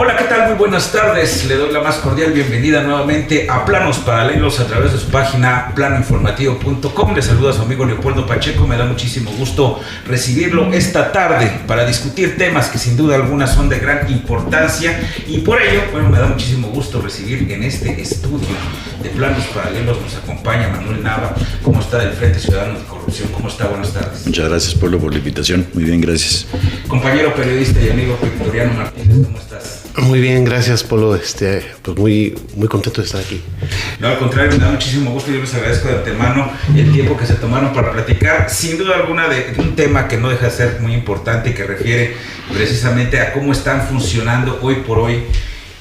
Hola, ¿qué tal? Muy buenas tardes. Le doy la más cordial bienvenida nuevamente a Planos Paralelos a través de su página planoinformativo.com. Le saluda a su amigo Leopoldo Pacheco. Me da muchísimo gusto recibirlo esta tarde para discutir temas que sin duda alguna son de gran importancia, y por ello, me da muchísimo gusto recibir en este estudio de Planos Paralelos. Nos acompaña Manuel Nava. ¿Cómo está? Del Frente Ciudadano Anticorrupción. ¿Cómo está? Buenas tardes. Muchas gracias, Pablo, por la invitación. Muy bien, gracias. Compañero periodista y amigo Victoriano Martínez, ¿cómo estás? Muy bien, gracias, Polo. Pues muy contento de estar aquí. No, al contrario, me da muchísimo gusto. Yo les agradezco de antemano el tiempo que se tomaron para platicar, sin duda alguna, de un tema que no deja de ser muy importante y que refiere precisamente a cómo están funcionando hoy por hoy,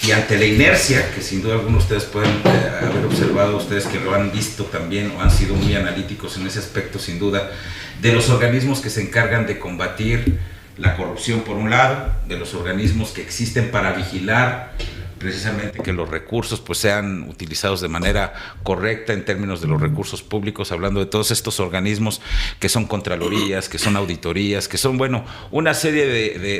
y ante la inercia que sin duda alguna ustedes pueden haber observado, ustedes que lo han visto también o han sido muy analíticos en ese aspecto, sin duda, de los organismos que se encargan de combatir la corrupción por un lado, de los organismos que existen para vigilar precisamente que los recursos pues sean utilizados de manera correcta en términos de los recursos públicos, hablando de todos estos organismos que son contralorías, que son auditorías, que son, una serie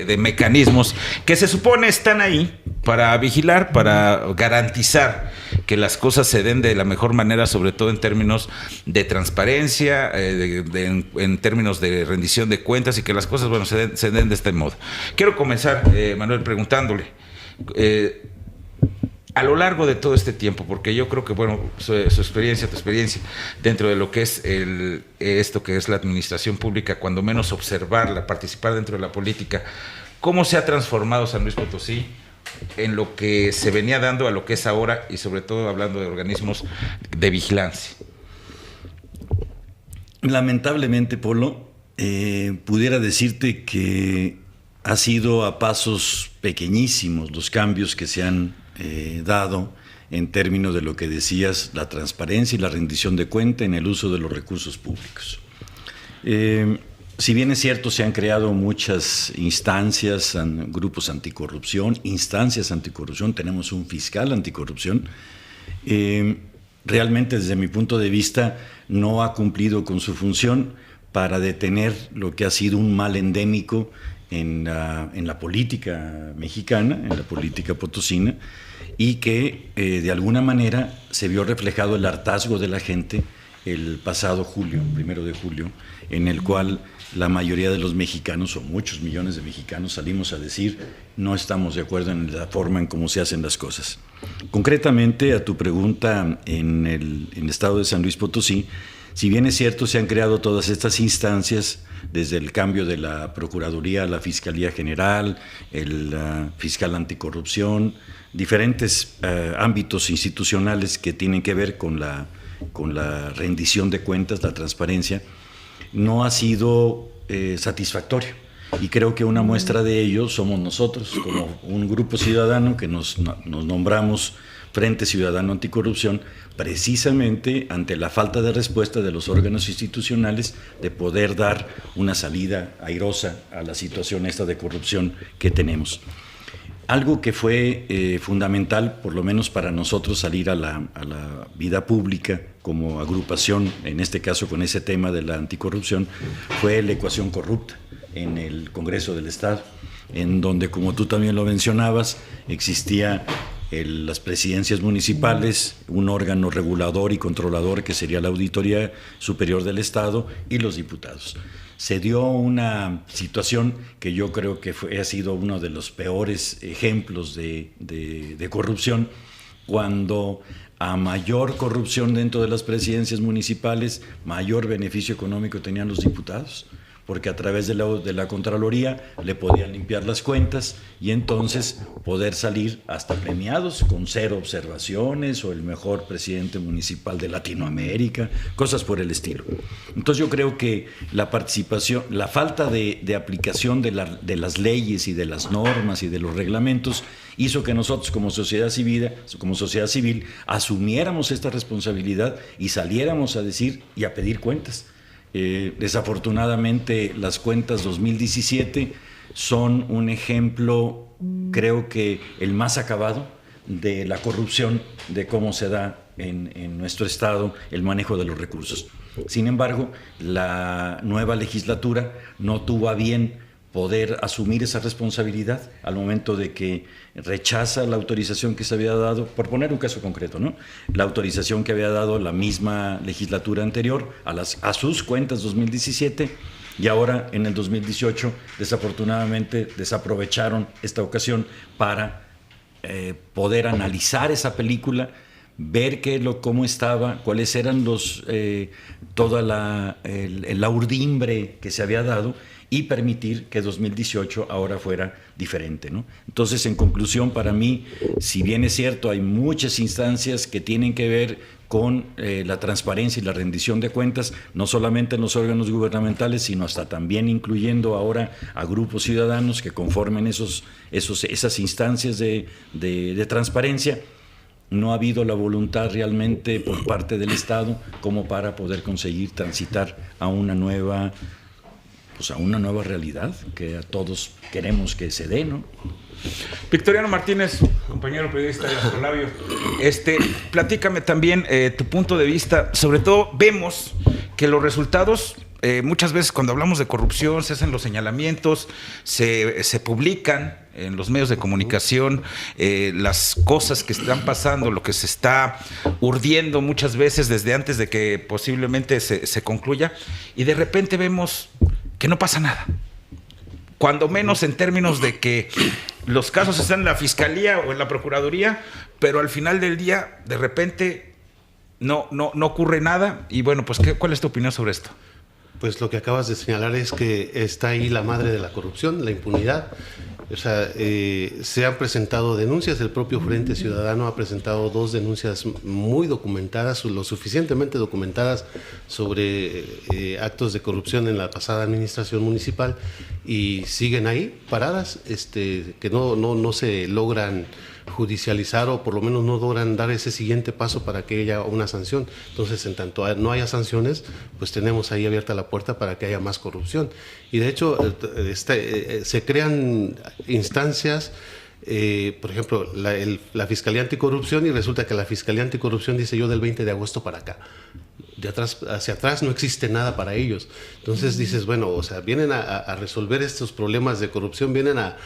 de mecanismos que se supone están ahí para vigilar, para garantizar que las cosas se den de la mejor manera, sobre todo en términos de transparencia, en términos de rendición de cuentas, y que las cosas se den de este modo. Quiero comenzar, Manuel, preguntándole, a lo largo de todo este tiempo, porque yo creo que, su experiencia, tu experiencia, dentro de lo que es esto que es la administración pública, cuando menos observarla, participar dentro de la política, ¿cómo se ha transformado San Luis Potosí en lo que se venía dando a lo que es ahora, y sobre todo hablando de organismos de vigilancia? Lamentablemente, Polo, pudiera decirte que ha sido a pasos pequeñísimos los cambios que se han dado en términos de lo que decías, la transparencia y la rendición de cuenta en el uso de los recursos públicos. Si bien es cierto, se han creado muchas instancias, grupos anticorrupción, instancias anticorrupción, tenemos un fiscal anticorrupción, realmente desde mi punto de vista no ha cumplido con su función para detener lo que ha sido un mal endémico en la política mexicana, en la política potosina, y que de alguna manera se vio reflejado el hartazgo de la gente el pasado julio, 1 de julio, en el cual la mayoría de los mexicanos, o muchos millones de mexicanos, salimos a decir no estamos de acuerdo en la forma en cómo se hacen las cosas. Concretamente, a tu pregunta, en el estado de San Luis Potosí, si bien es cierto, se han creado todas estas instancias, desde el cambio de la Procuraduría a la Fiscalía General, el Fiscal Anticorrupción, diferentes ámbitos institucionales que tienen que ver con la rendición de cuentas, la transparencia, no ha sido satisfactorio. Y creo que una muestra de ello somos nosotros, como un grupo ciudadano que nos nombramos Frente Ciudadano Anticorrupción, precisamente ante la falta de respuesta de los órganos institucionales de poder dar una salida airosa a la situación esta de corrupción que tenemos. Algo que fue fundamental, por lo menos para nosotros, salir a la vida pública como agrupación, en este caso con ese tema de la anticorrupción, fue la ecuación corrupta en el Congreso del Estado, en donde, como tú también lo mencionabas, existía las presidencias municipales, un órgano regulador y controlador que sería la Auditoría Superior del Estado, y los diputados. Se dio una situación que yo creo que ha sido uno de los peores ejemplos de corrupción, cuando a mayor corrupción dentro de las presidencias municipales, mayor beneficio económico tenían los diputados, porque a través de la Contraloría le podían limpiar las cuentas y entonces poder salir hasta premiados con 0 observaciones o el mejor presidente municipal de Latinoamérica, cosas por el estilo. Entonces yo creo que la participación, la falta de aplicación de las leyes y de las normas y de los reglamentos hizo que nosotros como sociedad civil asumiéramos esta responsabilidad y saliéramos a decir y a pedir cuentas. Desafortunadamente, las cuentas 2017 son un ejemplo, creo que el más acabado, de la corrupción, de cómo se da en nuestro Estado el manejo de los recursos. Sin embargo, la nueva legislatura no tuvo a bien poder asumir esa responsabilidad al momento de que rechaza la autorización que se había dado, por poner un caso concreto, ¿no? La autorización que había dado la misma legislatura anterior a sus cuentas 2017, y ahora en el 2018 desafortunadamente desaprovecharon esta ocasión para poder analizar esa película, ver cómo estaba, cuáles eran toda la urdimbre que se había dado, y permitir que 2018 ahora fuera diferente, ¿no? Entonces, en conclusión, para mí, si bien es cierto, hay muchas instancias que tienen que ver con la transparencia y la rendición de cuentas, no solamente en los órganos gubernamentales, sino hasta también incluyendo ahora a grupos ciudadanos que conformen esas instancias de transparencia. No ha habido la voluntad realmente por parte del Estado como para poder conseguir transitar a una nueva realidad que a todos queremos que se dé, ¿no? Victoriano Martínez, compañero periodista de Astrolabio, platícame también tu punto de vista. Sobre todo vemos que los resultados, muchas veces cuando hablamos de corrupción se hacen los señalamientos, se publican en los medios de comunicación las cosas que están pasando, lo que se está urdiendo muchas veces desde antes de que posiblemente se concluya, y de repente vemos que no pasa nada, cuando menos en términos de que los casos están en la Fiscalía o en la Procuraduría, pero al final del día, de repente, no ocurre nada. Y bueno, pues, ¿cuál es tu opinión sobre esto? Pues lo que acabas de señalar es que está ahí la madre de la corrupción, la impunidad. O sea, se han presentado denuncias, el propio Frente Ciudadano ha presentado 2 denuncias muy documentadas, lo suficientemente documentadas sobre actos de corrupción en la pasada administración municipal, y siguen ahí paradas, que no se logran judicializar, o por lo menos no logran dar ese siguiente paso para que haya una sanción. Entonces, en tanto no haya sanciones, pues tenemos ahí abierta la puerta para que haya más corrupción. Y de hecho, se crean instancias, por ejemplo, la Fiscalía Anticorrupción, y resulta que la Fiscalía Anticorrupción dice: yo del 20 de agosto para acá. De atrás hacia atrás no existe nada para ellos. Entonces dices, bueno, o sea, vienen a resolver estos problemas de corrupción, vienen a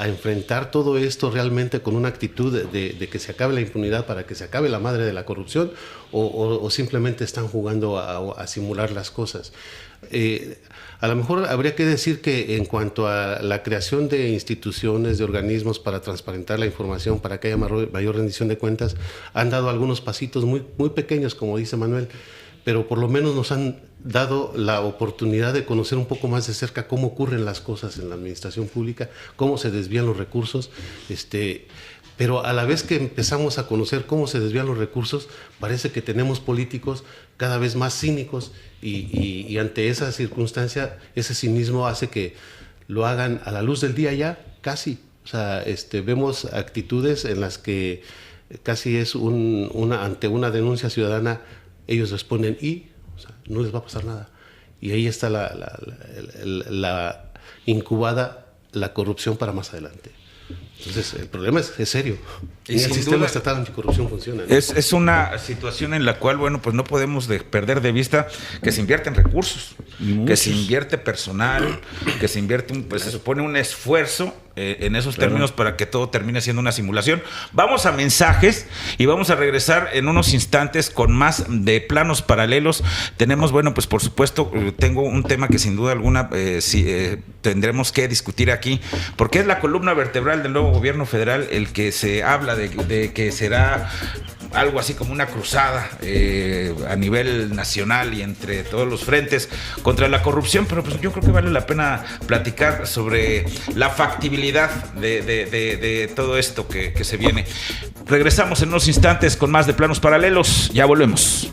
enfrentar todo esto realmente con una actitud de que se acabe la impunidad, para que se acabe la madre de la corrupción, o simplemente están jugando a simular las cosas. A lo mejor habría que decir que en cuanto a la creación de instituciones, de organismos para transparentar la información, para que haya mayor rendición de cuentas, han dado algunos pasitos muy, muy pequeños, como dice Manuel, pero por lo menos nos han dado la oportunidad de conocer un poco más de cerca cómo ocurren las cosas en la administración pública, cómo se desvían los recursos, pero a la vez que empezamos a conocer cómo se desvían los recursos, parece que tenemos políticos cada vez más cínicos, y ante esa circunstancia, ese cinismo hace que lo hagan a la luz del día ya, casi. O sea, vemos actitudes en las que casi es ante una denuncia ciudadana, ellos responden o sea, no les va a pasar nada. Y ahí está la incubada la corrupción para más adelante. Entonces, el problema es serio. Y el sistema estatal anticorrupción funciona, ¿no? Es una situación en la cual, bueno, pues no podemos perder de vista que se invierten recursos, que se invierte personal, que se invierte, se supone un esfuerzo en esos términos para que todo termine siendo una simulación. Vamos a mensajes y vamos a regresar en unos instantes con más de Planos Paralelos. Tenemos, bueno, pues por supuesto, tengo un tema que sin duda alguna tendremos que discutir aquí, porque es la columna vertebral del nuevo gobierno federal, el que se habla de que será algo así como una cruzada a nivel nacional y entre todos los frentes contra la corrupción, pero pues yo creo que vale la pena platicar sobre la factibilidad de todo esto que se viene. Regresamos en unos instantes con más de Planos Paralelos, ya volvemos.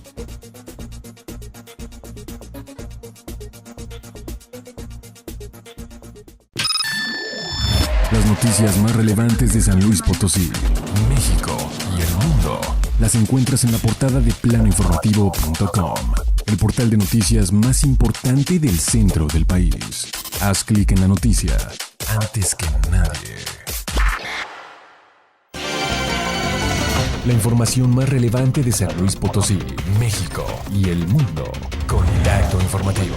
Las noticias más relevantes de San Luis Potosí, México y el mundo las encuentras en la portada de planoinformativo.com. el portal de noticias más importante del centro del país. Haz clic en la noticia antes que nadie. La información más relevante de San Luis Potosí, México y el mundo. Contacto Informativo.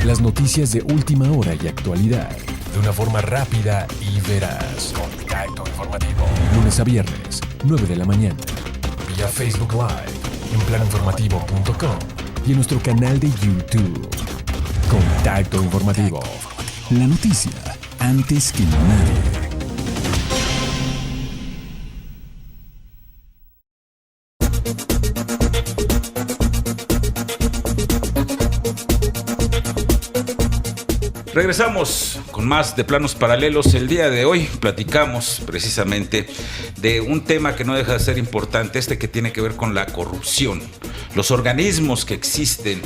Las noticias de última hora y actualidad. De una forma rápida y veraz. Contacto Informativo. Lunes a viernes, 9 de la mañana. Vía Facebook Live, en planinformativo.com y en nuestro canal de YouTube. Contacto Informativo. La noticia antes que nadie. Regresamos con más de Planos Paralelos. El día de hoy platicamos precisamente de un tema que no deja de ser importante, que tiene que ver con la corrupción. Los organismos que existen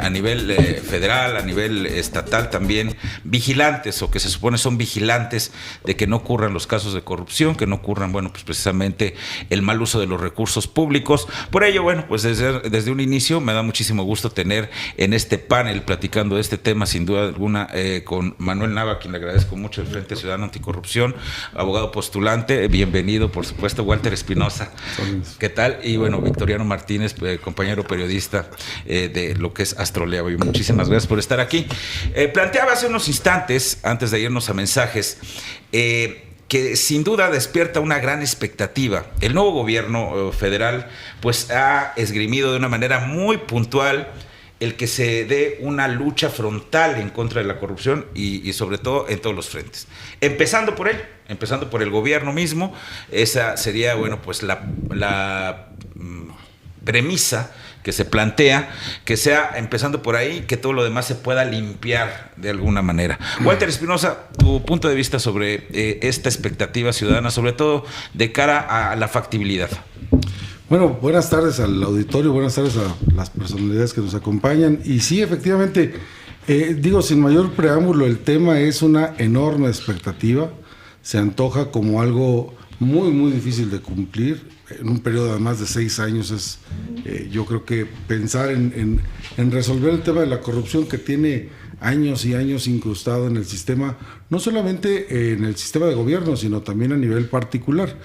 a nivel federal, a nivel estatal también, vigilantes o que se supone son vigilantes de que no ocurran los casos de corrupción, que no ocurran, pues precisamente el mal uso de los recursos públicos. Por ello, pues desde un inicio me da muchísimo gusto tener en este panel platicando de este tema, sin duda alguna, con Manuel Nava, a quien le agradezco mucho, del Frente Ciudadano Anticorrupción, abogado postulante. Bienvenido, por supuesto, Walter Espinosa. ¿Qué tal? Y Victoriano Martínez, compañero periodista de lo que es Astroleo. Y muchísimas gracias por estar aquí. Planteaba hace unos instantes, antes de irnos a mensajes, que sin duda despierta una gran expectativa. El nuevo gobierno federal ha esgrimido de una manera muy puntual el que se dé una lucha frontal en contra de la corrupción y sobre todo en todos los frentes. Empezando por el gobierno mismo. Esa sería, la premisa que se plantea, que sea empezando por ahí, que todo lo demás se pueda limpiar de alguna manera. Walter Espinosa, tu punto de vista sobre esta expectativa ciudadana, sobre todo de cara a la factibilidad. Bueno, buenas tardes al auditorio, buenas tardes a las personalidades que nos acompañan. Y sí, efectivamente, sin mayor preámbulo, el tema es una enorme expectativa. Se antoja como algo muy, muy difícil de cumplir. En un periodo de más de 6 años yo creo que pensar en resolver el tema de la corrupción, que tiene años y años incrustado en el sistema, no solamente en el sistema de gobierno, sino también a nivel particular.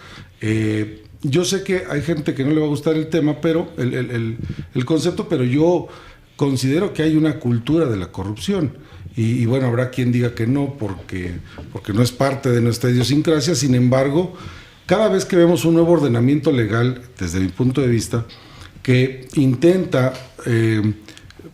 Yo sé que hay gente que no le va a gustar el tema, pero el concepto, pero yo considero que hay una cultura de la corrupción. Y habrá quien diga que no, porque no es parte de nuestra idiosincrasia. Sin embargo, cada vez que vemos un nuevo ordenamiento legal, desde mi punto de vista, que intenta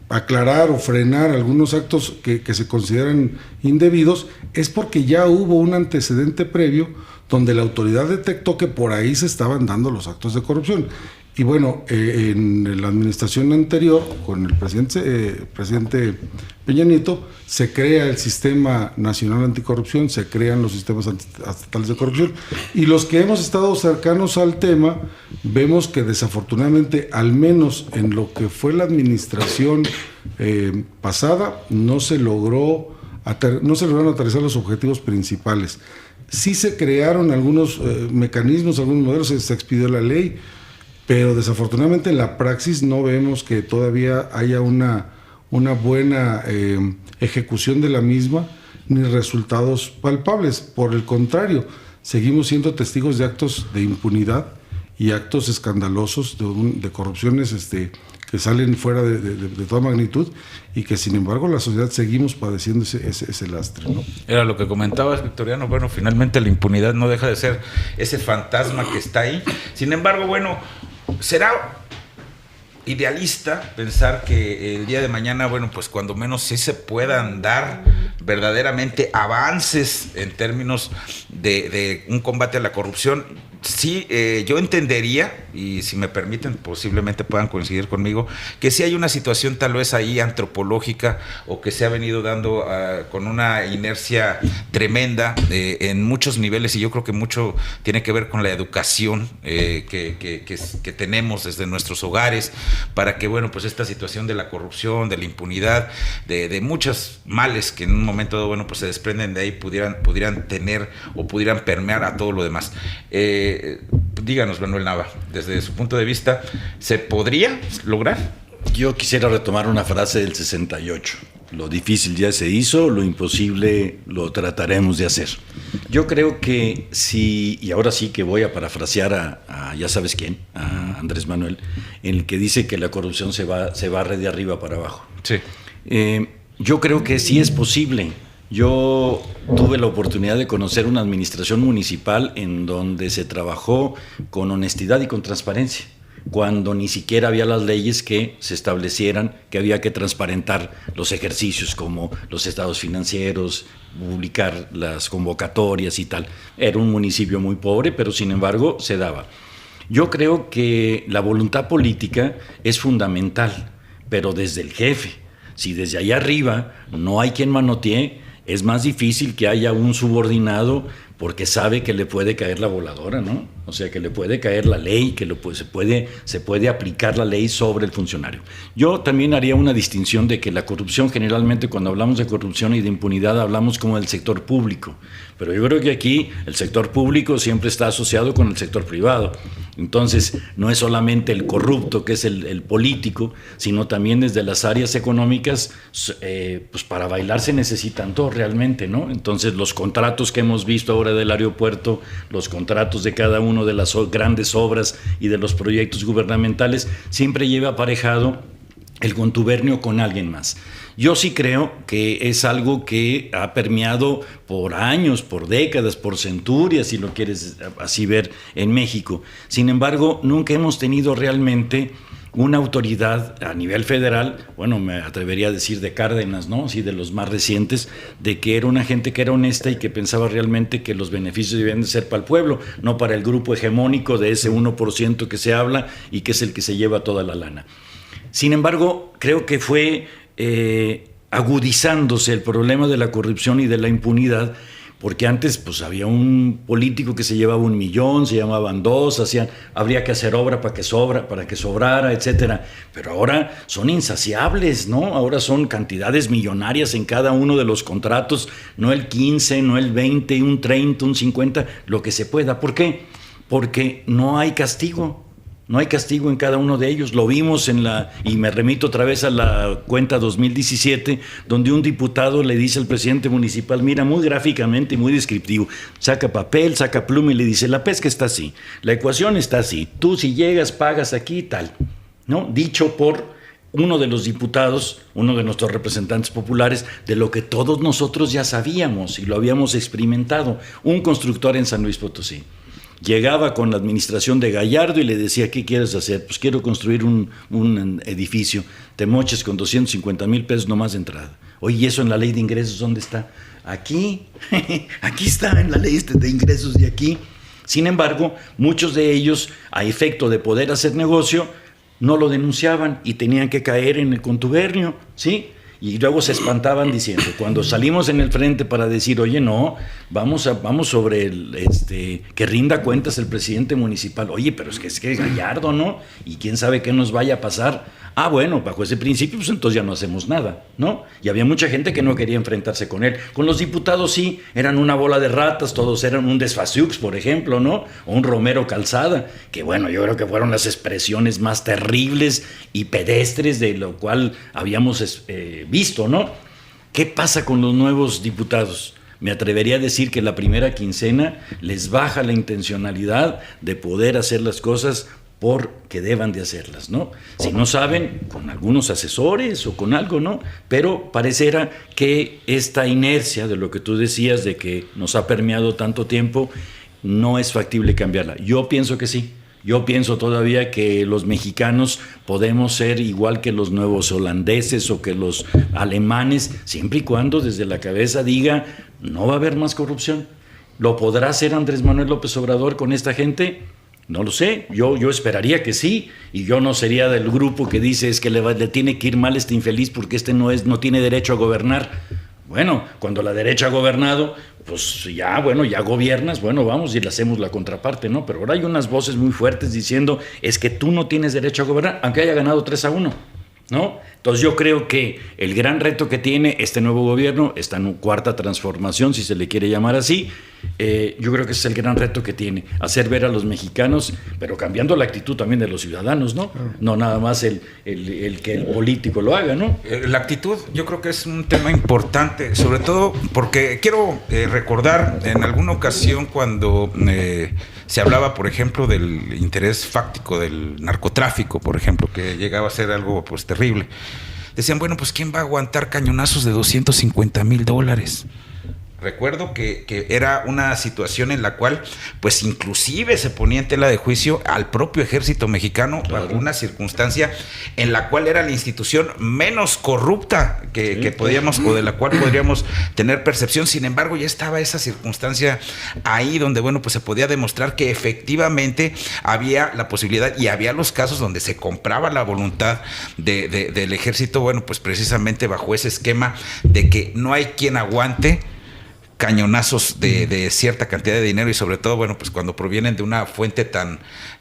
aclarar o frenar algunos actos que se consideran indebidos, es porque ya hubo un antecedente previo donde la autoridad detectó que por ahí se estaban dando los actos de corrupción. Y en la administración anterior, con el presidente Peña Nieto, se crea el Sistema Nacional Anticorrupción, se crean los sistemas estatales de corrupción, y los que hemos estado cercanos al tema, vemos que desafortunadamente, al menos en lo que fue la administración pasada, no se lograron aterrizar los objetivos principales. Sí se crearon algunos mecanismos, algunos modelos, se expidió la ley, pero desafortunadamente en la praxis no vemos que todavía haya una buena ejecución de la misma, ni resultados palpables. Por el contrario, seguimos siendo testigos de actos de impunidad y actos escandalosos de corrupciones que salen fuera de toda magnitud, y que sin embargo la sociedad seguimos padeciendo ese lastre, ¿no? Era lo que comentabas, Victoriano. Finalmente la impunidad no deja de ser ese fantasma que está ahí. Sin embargo, será idealista pensar que el día de mañana, cuando menos sí se puedan dar verdaderamente avances en términos de un combate a la corrupción. Sí, yo entendería, y si me permiten, posiblemente puedan coincidir conmigo, que sí hay una situación tal vez ahí antropológica, o que se ha venido dando con una inercia tremenda en muchos niveles, y yo creo que mucho tiene que ver con la educación que tenemos desde nuestros hogares, para que esta situación de la corrupción, de la impunidad, de muchos males que en un momento dado se desprenden de ahí, pudieran tener o pudieran permear a todo lo demás. Díganos, Manuel Nava, desde su punto de vista, ¿se podría lograr? Yo quisiera retomar una frase del 68. Lo difícil ya se hizo, lo imposible lo trataremos de hacer. Yo creo que sí, y ahora sí que voy a parafrasear a ya sabes quién, a Andrés Manuel, en el que dice que la corrupción se barre de arriba para abajo. Sí. Yo creo que sí es posible. Yo tuve la oportunidad de conocer una administración municipal en donde se trabajó con honestidad y con transparencia, cuando ni siquiera había las leyes que se establecieran que había que transparentar los ejercicios como los estados financieros, publicar las convocatorias y tal. Era un municipio muy pobre, pero sin embargo se daba. Yo creo que la voluntad política es fundamental, pero desde el jefe. Si desde allá arriba no hay quien manotee, es más difícil que haya un subordinado porque sabe que le puede caer la voladora, ¿no? O sea, que le puede caer la ley, que se puede aplicar la ley sobre el funcionario. Yo también haría una distinción de que la corrupción, generalmente cuando hablamos de corrupción y de impunidad, hablamos como del sector público. Pero yo creo que aquí el sector público siempre está asociado con el sector privado. Entonces, no es solamente el corrupto, que es el político, sino también desde las áreas económicas, pues para bailar se necesitan todos realmente, ¿no? Entonces, los contratos que hemos visto ahora del aeropuerto, los contratos de cada uno de las grandes obras y de los proyectos gubernamentales, siempre lleva aparejado el contubernio con alguien más. Yo sí creo que es algo que ha permeado por años, por décadas, por centurias, si lo quieres así ver, en México. Sin embargo, nunca hemos tenido realmente una autoridad a nivel federal, bueno, me atrevería a decir de Cárdenas, ¿no? Sí, de los más recientes, de que era una gente que era honesta y que pensaba realmente que los beneficios debían de ser para el pueblo, no para el grupo hegemónico de ese 1% que se habla y que es el que se lleva toda la lana. Sin embargo, creo que fue agudizándose el problema de la corrupción y de la impunidad, porque antes pues había un político que se llevaba 1 millón, se llamaban 2, habría que hacer obra para que sobrara, etcétera. Pero ahora son insaciables, ¿no? Ahora son cantidades millonarias en cada uno de los contratos, no el 15, no el 20, un 30, un 50, lo que se pueda. ¿Por qué? Porque no hay castigo. No hay castigo en cada uno de ellos. Lo vimos y me remito otra vez a la cuenta 2017, donde un diputado le dice al presidente municipal, mira, muy gráficamente y muy descriptivo, saca papel, saca pluma y le dice, la pesca está así, la ecuación está así, tú si llegas pagas aquí y tal, ¿no? Dicho por uno de los diputados, uno de nuestros representantes populares, de lo que todos nosotros ya sabíamos y lo habíamos experimentado, un constructor en San Luis Potosí. Llegaba con la administración de Gallardo y le decía, ¿qué quieres hacer? Pues quiero construir un edificio. Te moches con 250,000 pesos nomás de entrada. Oye, ¿y eso en la ley de ingresos dónde está? Aquí, aquí está en la ley de ingresos de aquí. Sin embargo, muchos de ellos, a efecto de poder hacer negocio, no lo denunciaban y tenían que caer en el contubernio, ¿sí? Y luego se espantaban diciendo, cuando salimos en el frente para decir, oye, no, vamos sobre que rinda cuentas el presidente municipal. Oye, pero es que es Gallardo, ¿no? Y quién sabe qué nos vaya a pasar. Ah, bueno, bajo ese principio, pues entonces ya no hacemos nada, ¿no? Y había mucha gente que no quería enfrentarse con él. Con los diputados sí, eran una bola de ratas, todos eran un Desfasiux, por ejemplo, ¿no? O un Romero Calzada, que bueno, yo creo que fueron las expresiones más terribles y pedestres de lo cual habíamos visto, ¿no? ¿Qué pasa con los nuevos diputados? Me atrevería a decir que la primera quincena les baja la intencionalidad de poder hacer las cosas porque deban de hacerlas, ¿no? Si no saben, con algunos asesores o con algo, ¿no? Pero pareciera que esta inercia de lo que tú decías, de que nos ha permeado tanto tiempo, no es factible cambiarla. Yo pienso que sí. Yo pienso todavía que los mexicanos podemos ser igual que los nuevos holandeses o que los alemanes, siempre y cuando desde la cabeza diga, no va a haber más corrupción. ¿Lo podrá hacer Andrés Manuel López Obrador con esta gente? No lo sé, yo esperaría que sí, y yo no sería del grupo que dice es que le tiene que ir mal este infeliz porque no tiene derecho a gobernar. Bueno, cuando la derecha ha gobernado, pues ya gobiernas, bueno, vamos y le hacemos la contraparte, ¿no? Pero ahora hay unas voces muy fuertes diciendo es que tú no tienes derecho a gobernar, aunque haya ganado 3-1, ¿no? Entonces yo creo que el gran reto que tiene este nuevo gobierno, esta cuarta transformación, si se le quiere llamar así, Yo creo que ese es el gran reto que tiene, hacer ver a los mexicanos, pero cambiando la actitud también de los ciudadanos, ¿no? No nada más el que el político lo haga, ¿no? La actitud yo creo que es un tema importante, sobre todo porque quiero recordar en alguna ocasión cuando se hablaba, por ejemplo, del interés fáctico del narcotráfico, por ejemplo, que llegaba a ser algo pues terrible. Decían, bueno, pues ¿quién va a aguantar cañonazos de $250,000? Recuerdo que era una situación en la cual, pues inclusive se ponía en tela de juicio al propio ejército mexicano, claro, bajo una circunstancia en la cual era la institución menos corrupta que podíamos, o de la cual podríamos tener percepción. Sin embargo, ya estaba esa circunstancia ahí donde, bueno, pues se podía demostrar que efectivamente había la posibilidad y había los casos donde se compraba la voluntad del ejército, bueno, pues precisamente bajo ese esquema de que no hay quien aguante cañonazos de cierta cantidad de dinero, y sobre todo, bueno, pues cuando provienen de una fuente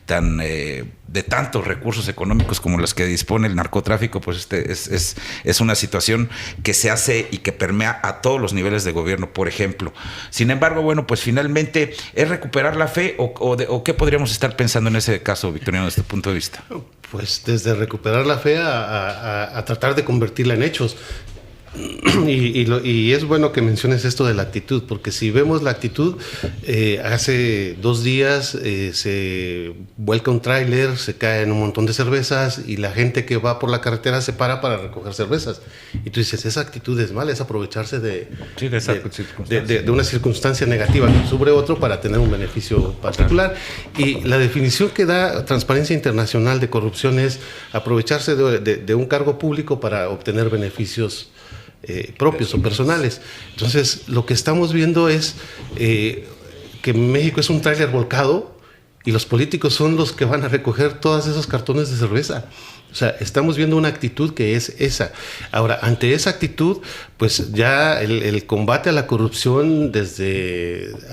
de tantos recursos económicos como los que dispone el narcotráfico, pues es una situación que se hace y que permea a todos los niveles de gobierno, por ejemplo. Sin embargo, bueno, pues finalmente, ¿es recuperar la fe o qué podríamos estar pensando en ese caso, Victoriano, desde tu punto de vista? Pues desde recuperar la fe a tratar de convertirla en hechos. Y es bueno que menciones esto de la actitud, porque si vemos la actitud, hace 2 días se vuelca un tráiler, se caen un montón de cervezas y la gente que va por la carretera se para recoger cervezas. Y tú dices, esa actitud es mala, es aprovecharse de una circunstancia negativa que sufre otro para tener un beneficio particular. Y la definición que da Transparencia Internacional de corrupción es aprovecharse de un cargo público para obtener beneficios propios o personales. Entonces, lo que estamos viendo es que México es un tráiler volcado y los políticos son los que van a recoger todos esos cartones de cerveza. O sea, estamos viendo una actitud que es esa. Ahora, ante esa actitud, pues ya el combate a la corrupción,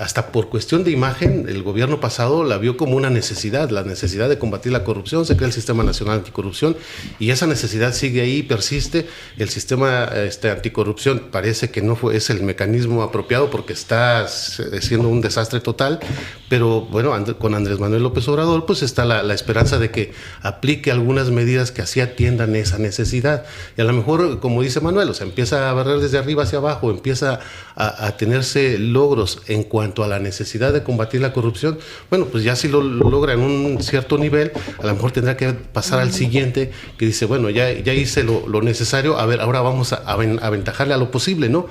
hasta por cuestión de imagen, el gobierno pasado la vio como una necesidad, la necesidad de combatir la corrupción. Se crea el Sistema Nacional Anticorrupción y esa necesidad sigue ahí, persiste. El sistema anticorrupción parece que es el mecanismo apropiado porque está siendo un desastre total, pero bueno, con Andrés Manuel López Obrador pues está la esperanza de que aplique algunas medidas que así atiendan esa necesidad. Y a lo mejor, como dice Manuel, o sea, empieza a barrer desde arriba hacia abajo, empieza a tenerse logros en cuanto a la necesidad de combatir la corrupción. Bueno, pues ya si lo logra en un cierto nivel, a lo mejor tendrá que pasar al siguiente, que dice, bueno, ya hice lo necesario, a ver, ahora vamos a aventajarle a lo posible, ¿no?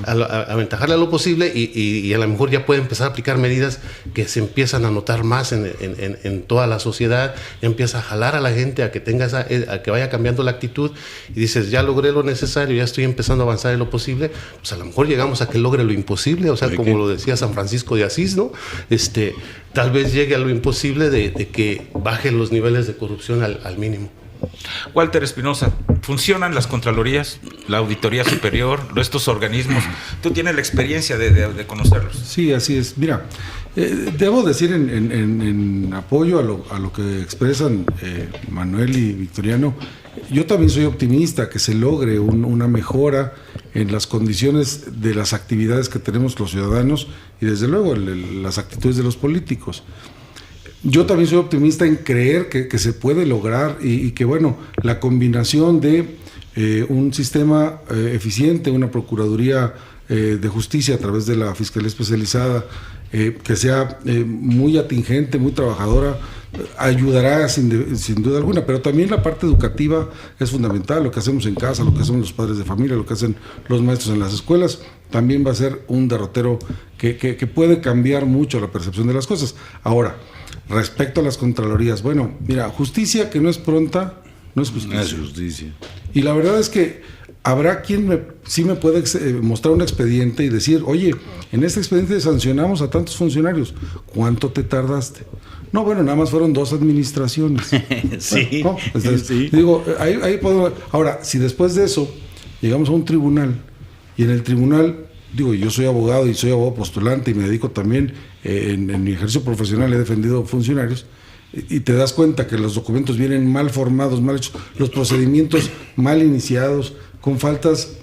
Aventajarle a lo posible y a lo mejor ya puede empezar a aplicar medidas que se empiezan a notar más en toda la sociedad, ya empieza a jalar a la gente a que tenga a que vaya cambiando la actitud y dices, ya logré lo necesario, ya estoy empezando a avanzar en lo posible, pues a lo mejor llegamos a que logre lo imposible, o sea, como lo decía San Francisco de Asís, ¿no? Tal vez llegue a lo imposible de que bajen los niveles de corrupción al mínimo. Walter Espinosa, ¿funcionan las contralorías, la Auditoría Superior, estos organismos? Tú tienes la experiencia de conocerlos. Sí, así es. Mira, debo decir en apoyo a lo que expresan Manuel y Victoriano, yo también soy optimista que se logre una mejora en las condiciones de las actividades que tenemos los ciudadanos y desde luego las actitudes de los políticos. Yo también soy optimista en creer que se puede lograr y que, bueno, la combinación de un sistema eficiente, una Procuraduría de Justicia a través de la Fiscalía Especializada, que sea muy atingente, muy trabajadora, ayudará sin duda alguna, pero también la parte educativa es fundamental, lo que hacemos en casa, lo que hacen los padres de familia, lo que hacen los maestros en las escuelas, también va a ser un derrotero que puede cambiar mucho la percepción de las cosas. Ahora, respecto a las contralorías, bueno, mira, justicia que no es pronta, no es justicia. No es justicia. Y la verdad es que habrá quien sí me puede mostrar un expediente y decir, oye, en este expediente sancionamos a tantos funcionarios, ¿cuánto te tardaste? No, bueno, nada más fueron 2 administraciones. Sí, bueno, ¿no? Entonces, sí. Digo, ahí podemos. Ahora, si después de eso llegamos a un tribunal y en el tribunal, digo, yo soy abogado y soy abogado postulante y me dedico también, en mi ejercicio profesional he defendido funcionarios, y te das cuenta que los documentos vienen mal formados, mal hechos, los procedimientos mal iniciados, con faltas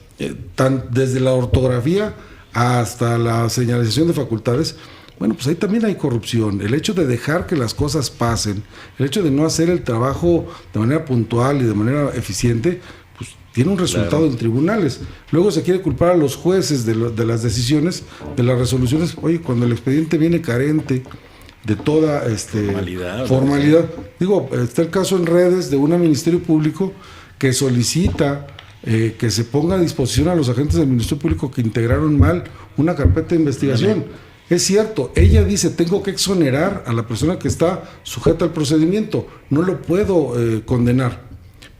desde la ortografía hasta la señalización de facultades, bueno, pues ahí también hay corrupción. El hecho de dejar que las cosas pasen, el hecho de no hacer el trabajo de manera puntual y de manera eficiente, pues tiene un resultado en tribunales. Luego se quiere culpar a los jueces de las decisiones, de las resoluciones. Oye, cuando el expediente viene carente de toda formalidad. Digo, está el caso en redes de un ministerio público que solicita que se ponga a disposición a los agentes del Ministerio Público que integraron mal una carpeta de investigación. Es cierto, ella dice, tengo que exonerar a la persona que está sujeta al procedimiento, no lo puedo condenar,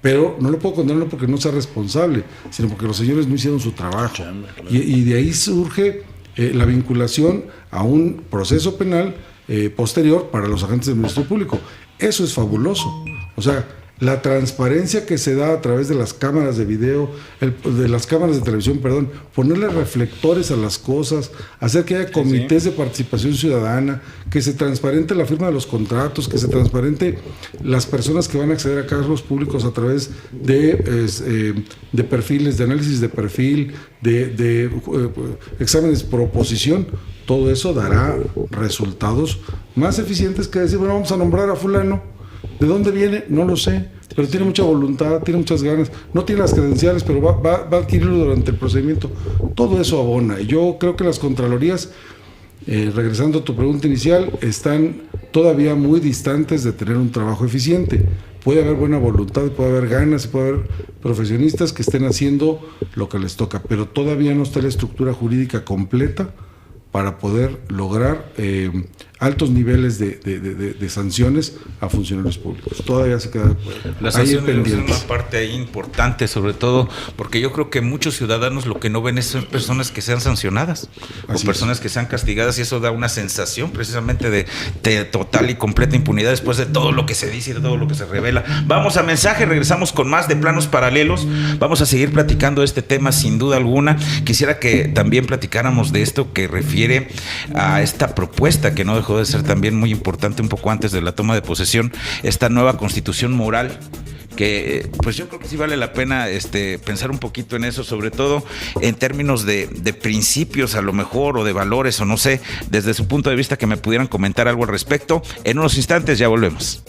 pero no lo puedo condenar no porque no sea responsable, sino porque los señores no hicieron su trabajo. Y de ahí surge la vinculación a un proceso penal posterior para los agentes del Ministerio Público. Eso es fabuloso. O sea, la transparencia que se da a través de las cámaras de video, de las cámaras de televisión, perdón, ponerle reflectores a las cosas, hacer que haya comités de participación ciudadana, que se transparente la firma de los contratos, que se transparente las personas que van a acceder a cargos públicos a través de perfiles, de análisis de perfil, de exámenes por oposición. Todo eso dará resultados más eficientes que decir, bueno, vamos a nombrar a fulano. ¿De dónde viene? No lo sé, pero tiene mucha voluntad, tiene muchas ganas, no tiene las credenciales, pero va a adquirirlo durante el procedimiento. Todo eso abona. Yo creo que las contralorías, regresando a tu pregunta inicial, están todavía muy distantes de tener un trabajo eficiente. Puede haber buena voluntad, puede haber ganas, puede haber profesionistas que estén haciendo lo que les toca, pero todavía no está la estructura jurídica completa para poder lograr altos niveles de sanciones a funcionarios públicos. Todavía se queda la sanción es una parte ahí importante, sobre todo porque yo creo que muchos ciudadanos lo que no ven es personas que sean sancionadas o personas que sean castigadas, y eso da una sensación precisamente de total y completa impunidad después de todo lo que se dice y de todo lo que se revela. Vamos a mensaje, regresamos con más de Planos Paralelos. Vamos a seguir platicando de este tema sin duda alguna. Quisiera que también platicáramos de esto que refiere a esta propuesta que no dejó de ser también muy importante un poco antes de la toma de posesión, esta nueva constitución moral, que pues yo creo que sí vale la pena pensar un poquito en eso, sobre todo en términos de principios a lo mejor, o de valores, o no sé, desde su punto de vista, que me pudieran comentar algo al respecto. En unos instantes ya volvemos.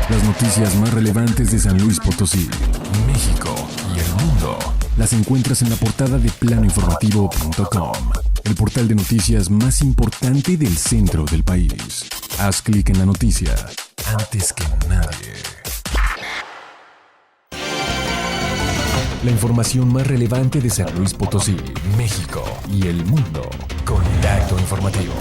Las noticias más relevantes de San Luis Potosí, México y el mundo las encuentras en la portada de planoinformativo.com, el portal de noticias más importante del centro del país. Haz clic en la noticia antes que nadie. La información más relevante de San Luis Potosí, México y el mundo. Contacto Informativo.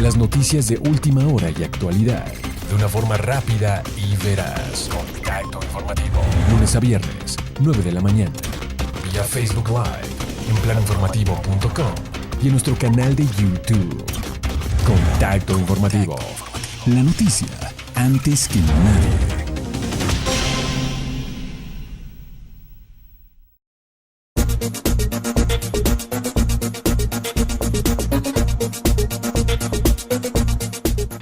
Las noticias de última hora y actualidad, de una forma rápida y veraz. Contacto Informativo. Lunes a viernes, 9 de la mañana. Vía Facebook Live, en planoinformativo.com y en nuestro canal de YouTube. Contacto Informativo. La noticia antes que nadie.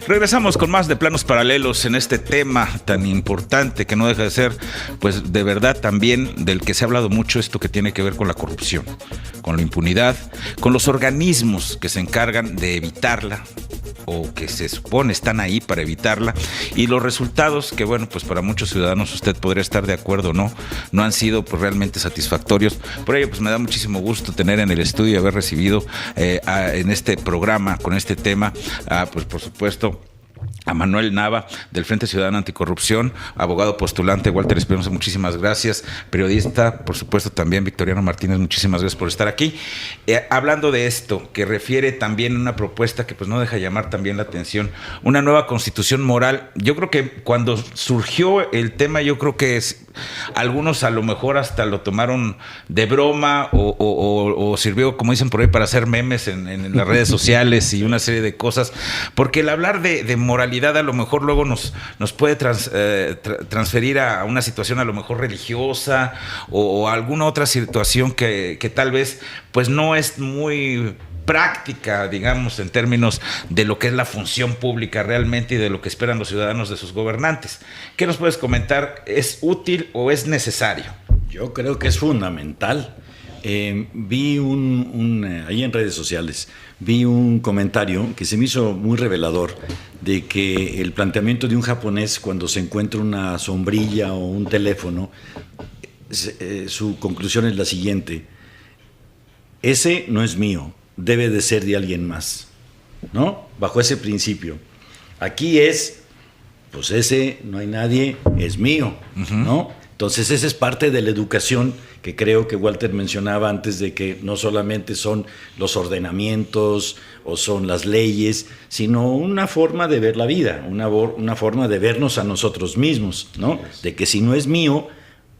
Regresamos con más de Planos Paralelos en este tema tan importante que no deja de ser, pues de verdad también del que se ha hablado mucho, esto que tiene que ver con la corrupción, con la impunidad, con los organismos que se encargan de evitarla, o que se supone están ahí para evitarla, y los resultados que, bueno, pues para muchos ciudadanos, usted podría estar de acuerdo o no han sido pues realmente satisfactorios. Por ello, pues me da muchísimo gusto tener en el estudio y haber recibido en este programa, con este tema, pues por supuesto, a Manuel Nava, del Frente Ciudadano Anticorrupción, abogado postulante. Walter Espinosa, muchísimas gracias. Periodista, por supuesto, también Victoriano Martínez, muchísimas gracias por estar aquí. Hablando de esto, que refiere también a una propuesta que pues no deja llamar también la atención, una nueva constitución moral. Yo creo que cuando surgió el tema, yo creo que algunos a lo mejor hasta lo tomaron de broma o sirvió, como dicen por ahí, para hacer memes en las redes sociales y una serie de cosas, porque el hablar de moralidad a lo mejor luego nos puede transferir a una situación a lo mejor religiosa o alguna otra situación que tal vez pues no es muy práctica, digamos, en términos de lo que es la función pública realmente y de lo que esperan los ciudadanos de sus gobernantes. ¿Qué nos puedes comentar? ¿Es útil o es necesario? Yo creo que es fundamental. Vi ahí en redes sociales, vi un comentario que se me hizo muy revelador de que el planteamiento de un japonés cuando se encuentra una sombrilla o un teléfono, su conclusión es la siguiente: ese no es mío, debe de ser de alguien más, ¿no? Bajo ese principio. Aquí pues ese no hay nadie, es mío, ¿no? Entonces esa es parte de la educación que creo que Walter mencionaba antes, de que no solamente son los ordenamientos o son las leyes, sino una forma de ver la vida, una forma de vernos a nosotros mismos, ¿no? De que si no es mío,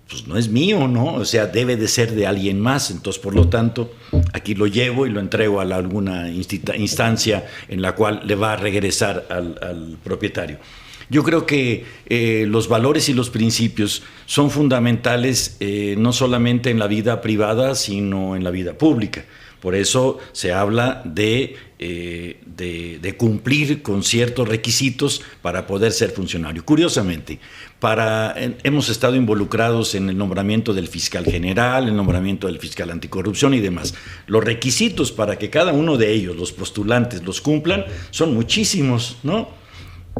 pues no es mío, ¿no? O sea, debe de ser de alguien más. Entonces, por lo tanto, aquí lo llevo y lo entrego a alguna instancia en la cual le va a regresar al propietario. Yo creo que los valores y los principios son fundamentales no solamente en la vida privada, sino en la vida pública. Por eso se habla de cumplir con ciertos requisitos para poder ser funcionario. Curiosamente, hemos estado involucrados en el nombramiento del fiscal general, el nombramiento del fiscal anticorrupción y demás. Los requisitos para que cada uno de ellos, los postulantes, los cumplan, son muchísimos, ¿no?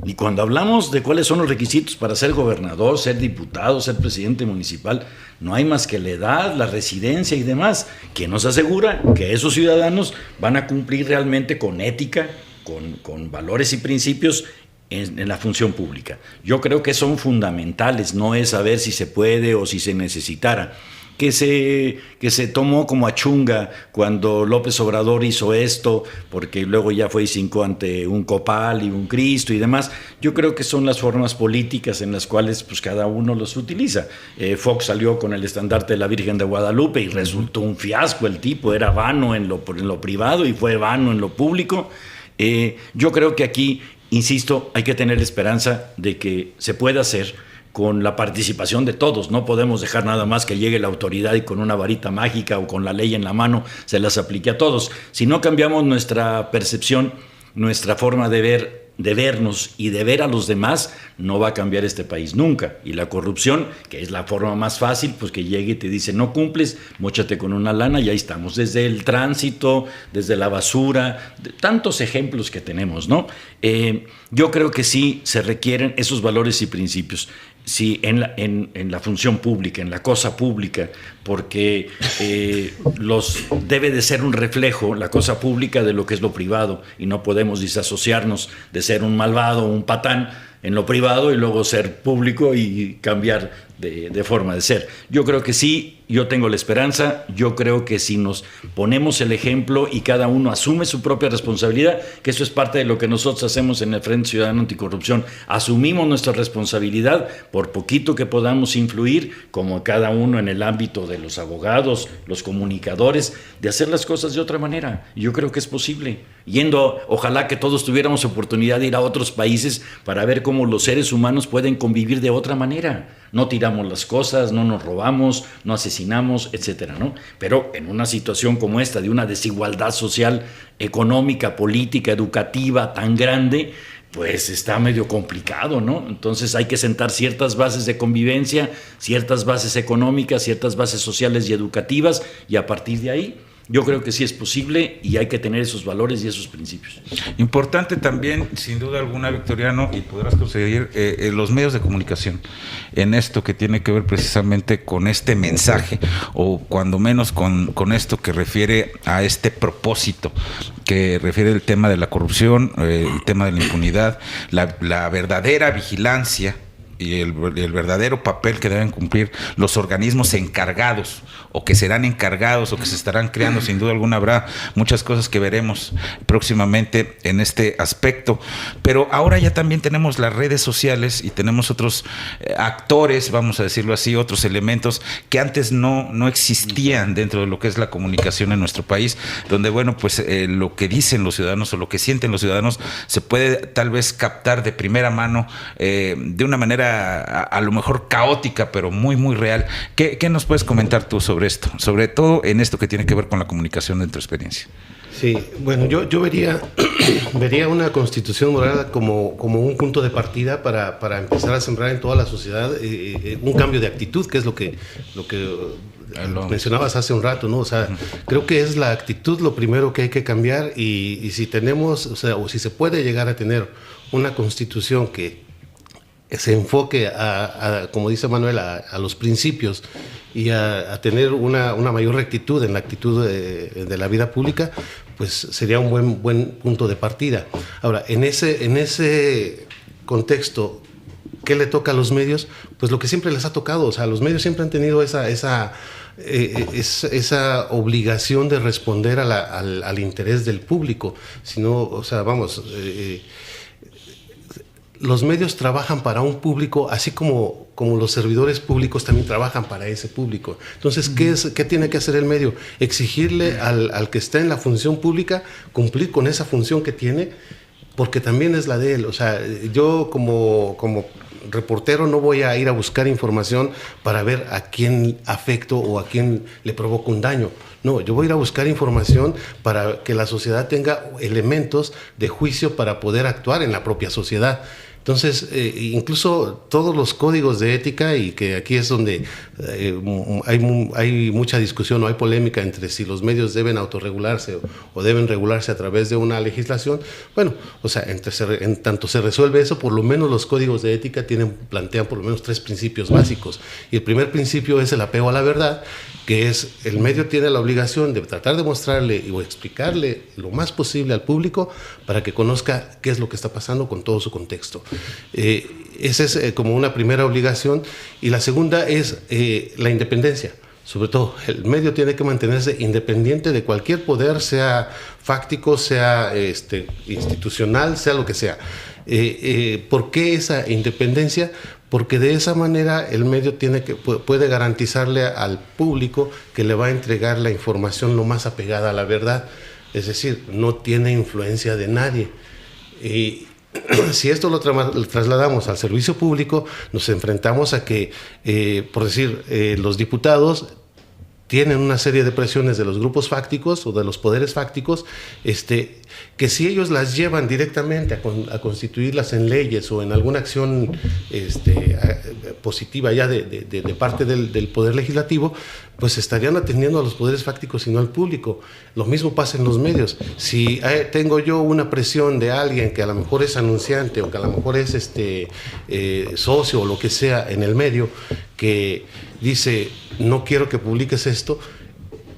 Y cuando hablamos de cuáles son los requisitos para ser gobernador, ser diputado, ser presidente municipal, no hay más que la edad, la residencia y demás, que nos asegura que esos ciudadanos van a cumplir realmente con ética, con valores y principios en la función pública. Yo creo que son fundamentales, no es saber si se puede o si se necesitara. Que se tomó como achunga cuando López Obrador hizo esto, porque luego ya fue y hincó ante un copal y un Cristo y demás. Yo creo que son las formas políticas en las cuales pues cada uno los utiliza. Fox salió con el estandarte de la Virgen de Guadalupe y resultó un fiasco. El tipo era vano en lo privado y fue vano en lo público. Yo creo que aquí, insisto, hay que tener esperanza de que se pueda hacer con la participación de todos. No podemos dejar nada más que llegue la autoridad y con una varita mágica o con la ley en la mano se las aplique a todos. Si no cambiamos nuestra percepción, nuestra forma de vernos y de ver a los demás, no va a cambiar este país nunca. Y la corrupción, que es la forma más fácil, pues que llegue y te dice no cumples, móchate con una lana y ahí estamos. Desde el tránsito, desde la basura, tantos ejemplos que tenemos, ¿no? Yo creo que sí se requieren esos valores y principios. Sí, en la función pública, en la cosa pública, porque debe de ser un reflejo, la cosa pública, de lo que es lo privado, y no podemos disasociarnos de ser un malvado, un patán en lo privado y luego ser público y cambiar de forma de ser. Yo creo que sí, yo tengo la esperanza, yo creo que si nos ponemos el ejemplo y cada uno asume su propia responsabilidad, que eso es parte de lo que nosotros hacemos en el Frente Ciudadano Anticorrupción, asumimos nuestra responsabilidad, por poquito que podamos influir, como cada uno en el ámbito de los abogados, los comunicadores, de hacer las cosas de otra manera. Yo creo que es posible. Ojalá que todos tuviéramos oportunidad de ir a otros países para ver cómo los seres humanos pueden convivir de otra manera. No tiramos las cosas, no nos robamos, no asesinamos, etcétera, ¿no? Pero en una situación como esta, de una desigualdad social, económica, política, educativa tan grande, pues está medio complicado, ¿no? Entonces hay que sentar ciertas bases de convivencia, ciertas bases económicas, ciertas bases sociales y educativas, y a partir de ahí yo creo que sí es posible y hay que tener esos valores y esos principios. Importante también, sin duda alguna, Victoriano, y podrás conseguir los medios de comunicación en esto que tiene que ver precisamente con este mensaje, o cuando menos con esto que refiere a este propósito, que refiere el tema de la corrupción, el tema de la impunidad, la verdadera vigilancia y el verdadero papel que deben cumplir los organismos encargados, o que serán encargados, o que se estarán creando. Sin duda alguna habrá muchas cosas que veremos próximamente en este aspecto, pero ahora ya también tenemos las redes sociales y tenemos otros actores, vamos a decirlo así, otros elementos que antes no existían dentro de lo que es la comunicación en nuestro país, donde bueno, pues lo que dicen los ciudadanos o lo que sienten los ciudadanos se puede tal vez captar de primera mano, de una manera a lo mejor caótica, pero muy, muy real. ¿Qué nos puedes comentar tú sobre esto? Sobre todo en esto que tiene que ver con la comunicación de tu experiencia. Sí, bueno, yo vería una constitución moral como un punto de partida para empezar a sembrar en toda la sociedad un cambio de actitud, que es lo que mencionabas hace un rato, ¿no? O sea, creo que es la actitud lo primero que hay que cambiar y si tenemos, o sea, o si se puede llegar a tener una constitución que se enfoque como dice Manuel, a los principios y a tener una mayor rectitud en la actitud de la vida pública, pues sería un buen punto de partida. Ahora, en ese contexto, ¿qué le toca a los medios? Pues lo que siempre les ha tocado, o sea, los medios siempre han tenido esa obligación de responder al interés del público. Si no, o sea, vamos, los medios trabajan para un público, así como los servidores públicos también trabajan para ese público. Entonces, ¿qué tiene que hacer el medio? Exigirle al que está en la función pública cumplir con esa función que tiene, porque también es la de él. O sea, yo como reportero no voy a ir a buscar información para ver a quién afecto o a quién le provoco un daño. No, yo voy a ir a buscar información para que la sociedad tenga elementos de juicio para poder actuar en la propia sociedad. Entonces, incluso todos los códigos de ética, y que aquí es donde hay mucha discusión o hay polémica entre si los medios deben autorregularse o deben regularse a través de una legislación. Bueno, o sea, en tanto se resuelve eso, por lo menos los códigos de ética plantean por lo menos 3 principios básicos. Y el primer principio es el apego a la verdad, que es el medio tiene la obligación de tratar de mostrarle o explicarle lo más posible al público para que conozca qué es lo que está pasando con todo su contexto. Esa es como una primera obligación. Y la segunda es la independencia. Sobre todo, el medio tiene que mantenerse independiente de cualquier poder, sea fáctico, sea institucional, sea lo que sea. ¿Por qué esa independencia? Porque de esa manera el medio puede garantizarle al público que le va a entregar la información lo más apegada a la verdad. Es decir, no tiene influencia de nadie. Y si esto lo trasladamos al servicio público, nos enfrentamos a que, por decir, los diputados tienen una serie de presiones de los grupos fácticos o de los poderes fácticos, que si ellos las llevan directamente a constituirlas en leyes o en alguna acción positiva ya de parte del Poder Legislativo, pues estarían atendiendo a los poderes fácticos y no al público. Lo mismo pasa en los medios. Si tengo yo una presión de alguien que a lo mejor es anunciante o que a lo mejor es socio o lo que sea en el medio, que dice, no quiero que publiques esto,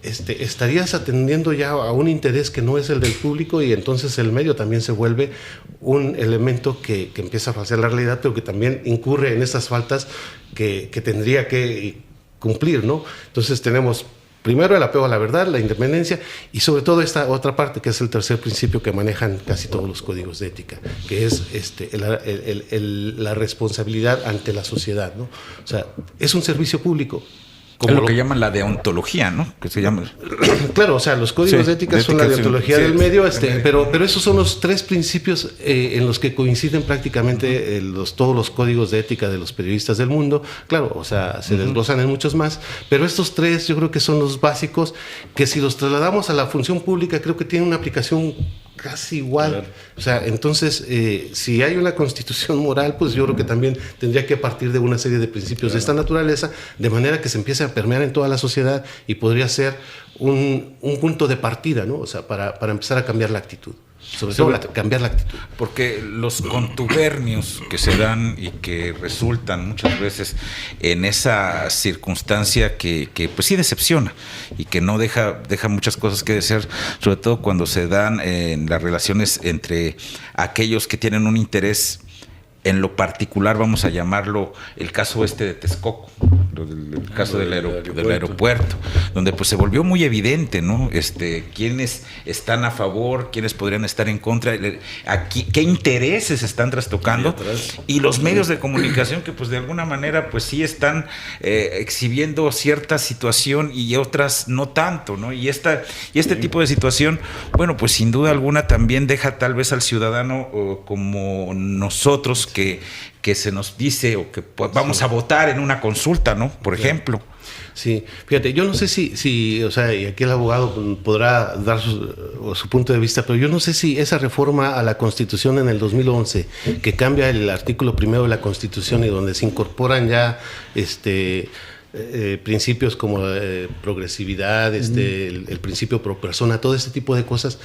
estarías atendiendo ya a un interés que no es el del público, y entonces el medio también se vuelve un elemento que empieza a falsear la realidad, pero que también incurre en esas faltas que tendría que cumplir, ¿no? Entonces tenemos primero el apego a la verdad, la independencia, y sobre todo esta otra parte que es el tercer principio que manejan casi todos los códigos de ética, que es la responsabilidad ante la sociedad, ¿no? O sea, es un servicio público. Como lo que llaman la deontología, ¿no? Que se llama. Claro, o sea, los códigos de ética son la deontología del medio, pero esos son los 3 principios en los que coinciden prácticamente todos los códigos de ética de los periodistas del mundo. Claro, o sea, se desglosan en muchos más, pero estos 3 yo creo que son los básicos, que si los trasladamos a la función pública creo que tienen una aplicación casi igual. Claro. O sea, entonces, si hay una constitución moral, pues yo creo que también tendría que partir de una serie de principios de esta naturaleza, de manera que se empiece a permear en toda la sociedad y podría ser un punto de partida, ¿no? O sea, para empezar a cambiar la actitud. Sobre todo cambiar la actitud. Porque los contubernios que se dan y que resultan muchas veces en esa circunstancia que pues sí decepciona y que no deja muchas cosas que desear, sobre todo cuando se dan en las relaciones entre aquellos que tienen un interés en lo particular, vamos a llamarlo el caso de Texcoco, el caso del aeropuerto, donde pues se volvió muy evidente, ¿no? Quiénes están a favor, quiénes podrían estar en contra, aquí, qué intereses están trastocando, y los medios de comunicación que pues de alguna manera pues sí están exhibiendo cierta situación y otras no tanto, ¿no? Y este tipo de situación, bueno, pues sin duda alguna también deja tal vez al ciudadano como nosotros que se nos dice o que vamos a votar en una consulta, ¿no? Por ejemplo. Sí, fíjate, yo no sé si, o sea, y aquí el abogado podrá dar su punto de vista, pero yo no sé si esa reforma a la Constitución en el 2011, que cambia el artículo 1 de la Constitución y donde se incorporan ya principios como progresividad, el principio pro persona, todo este tipo de cosas,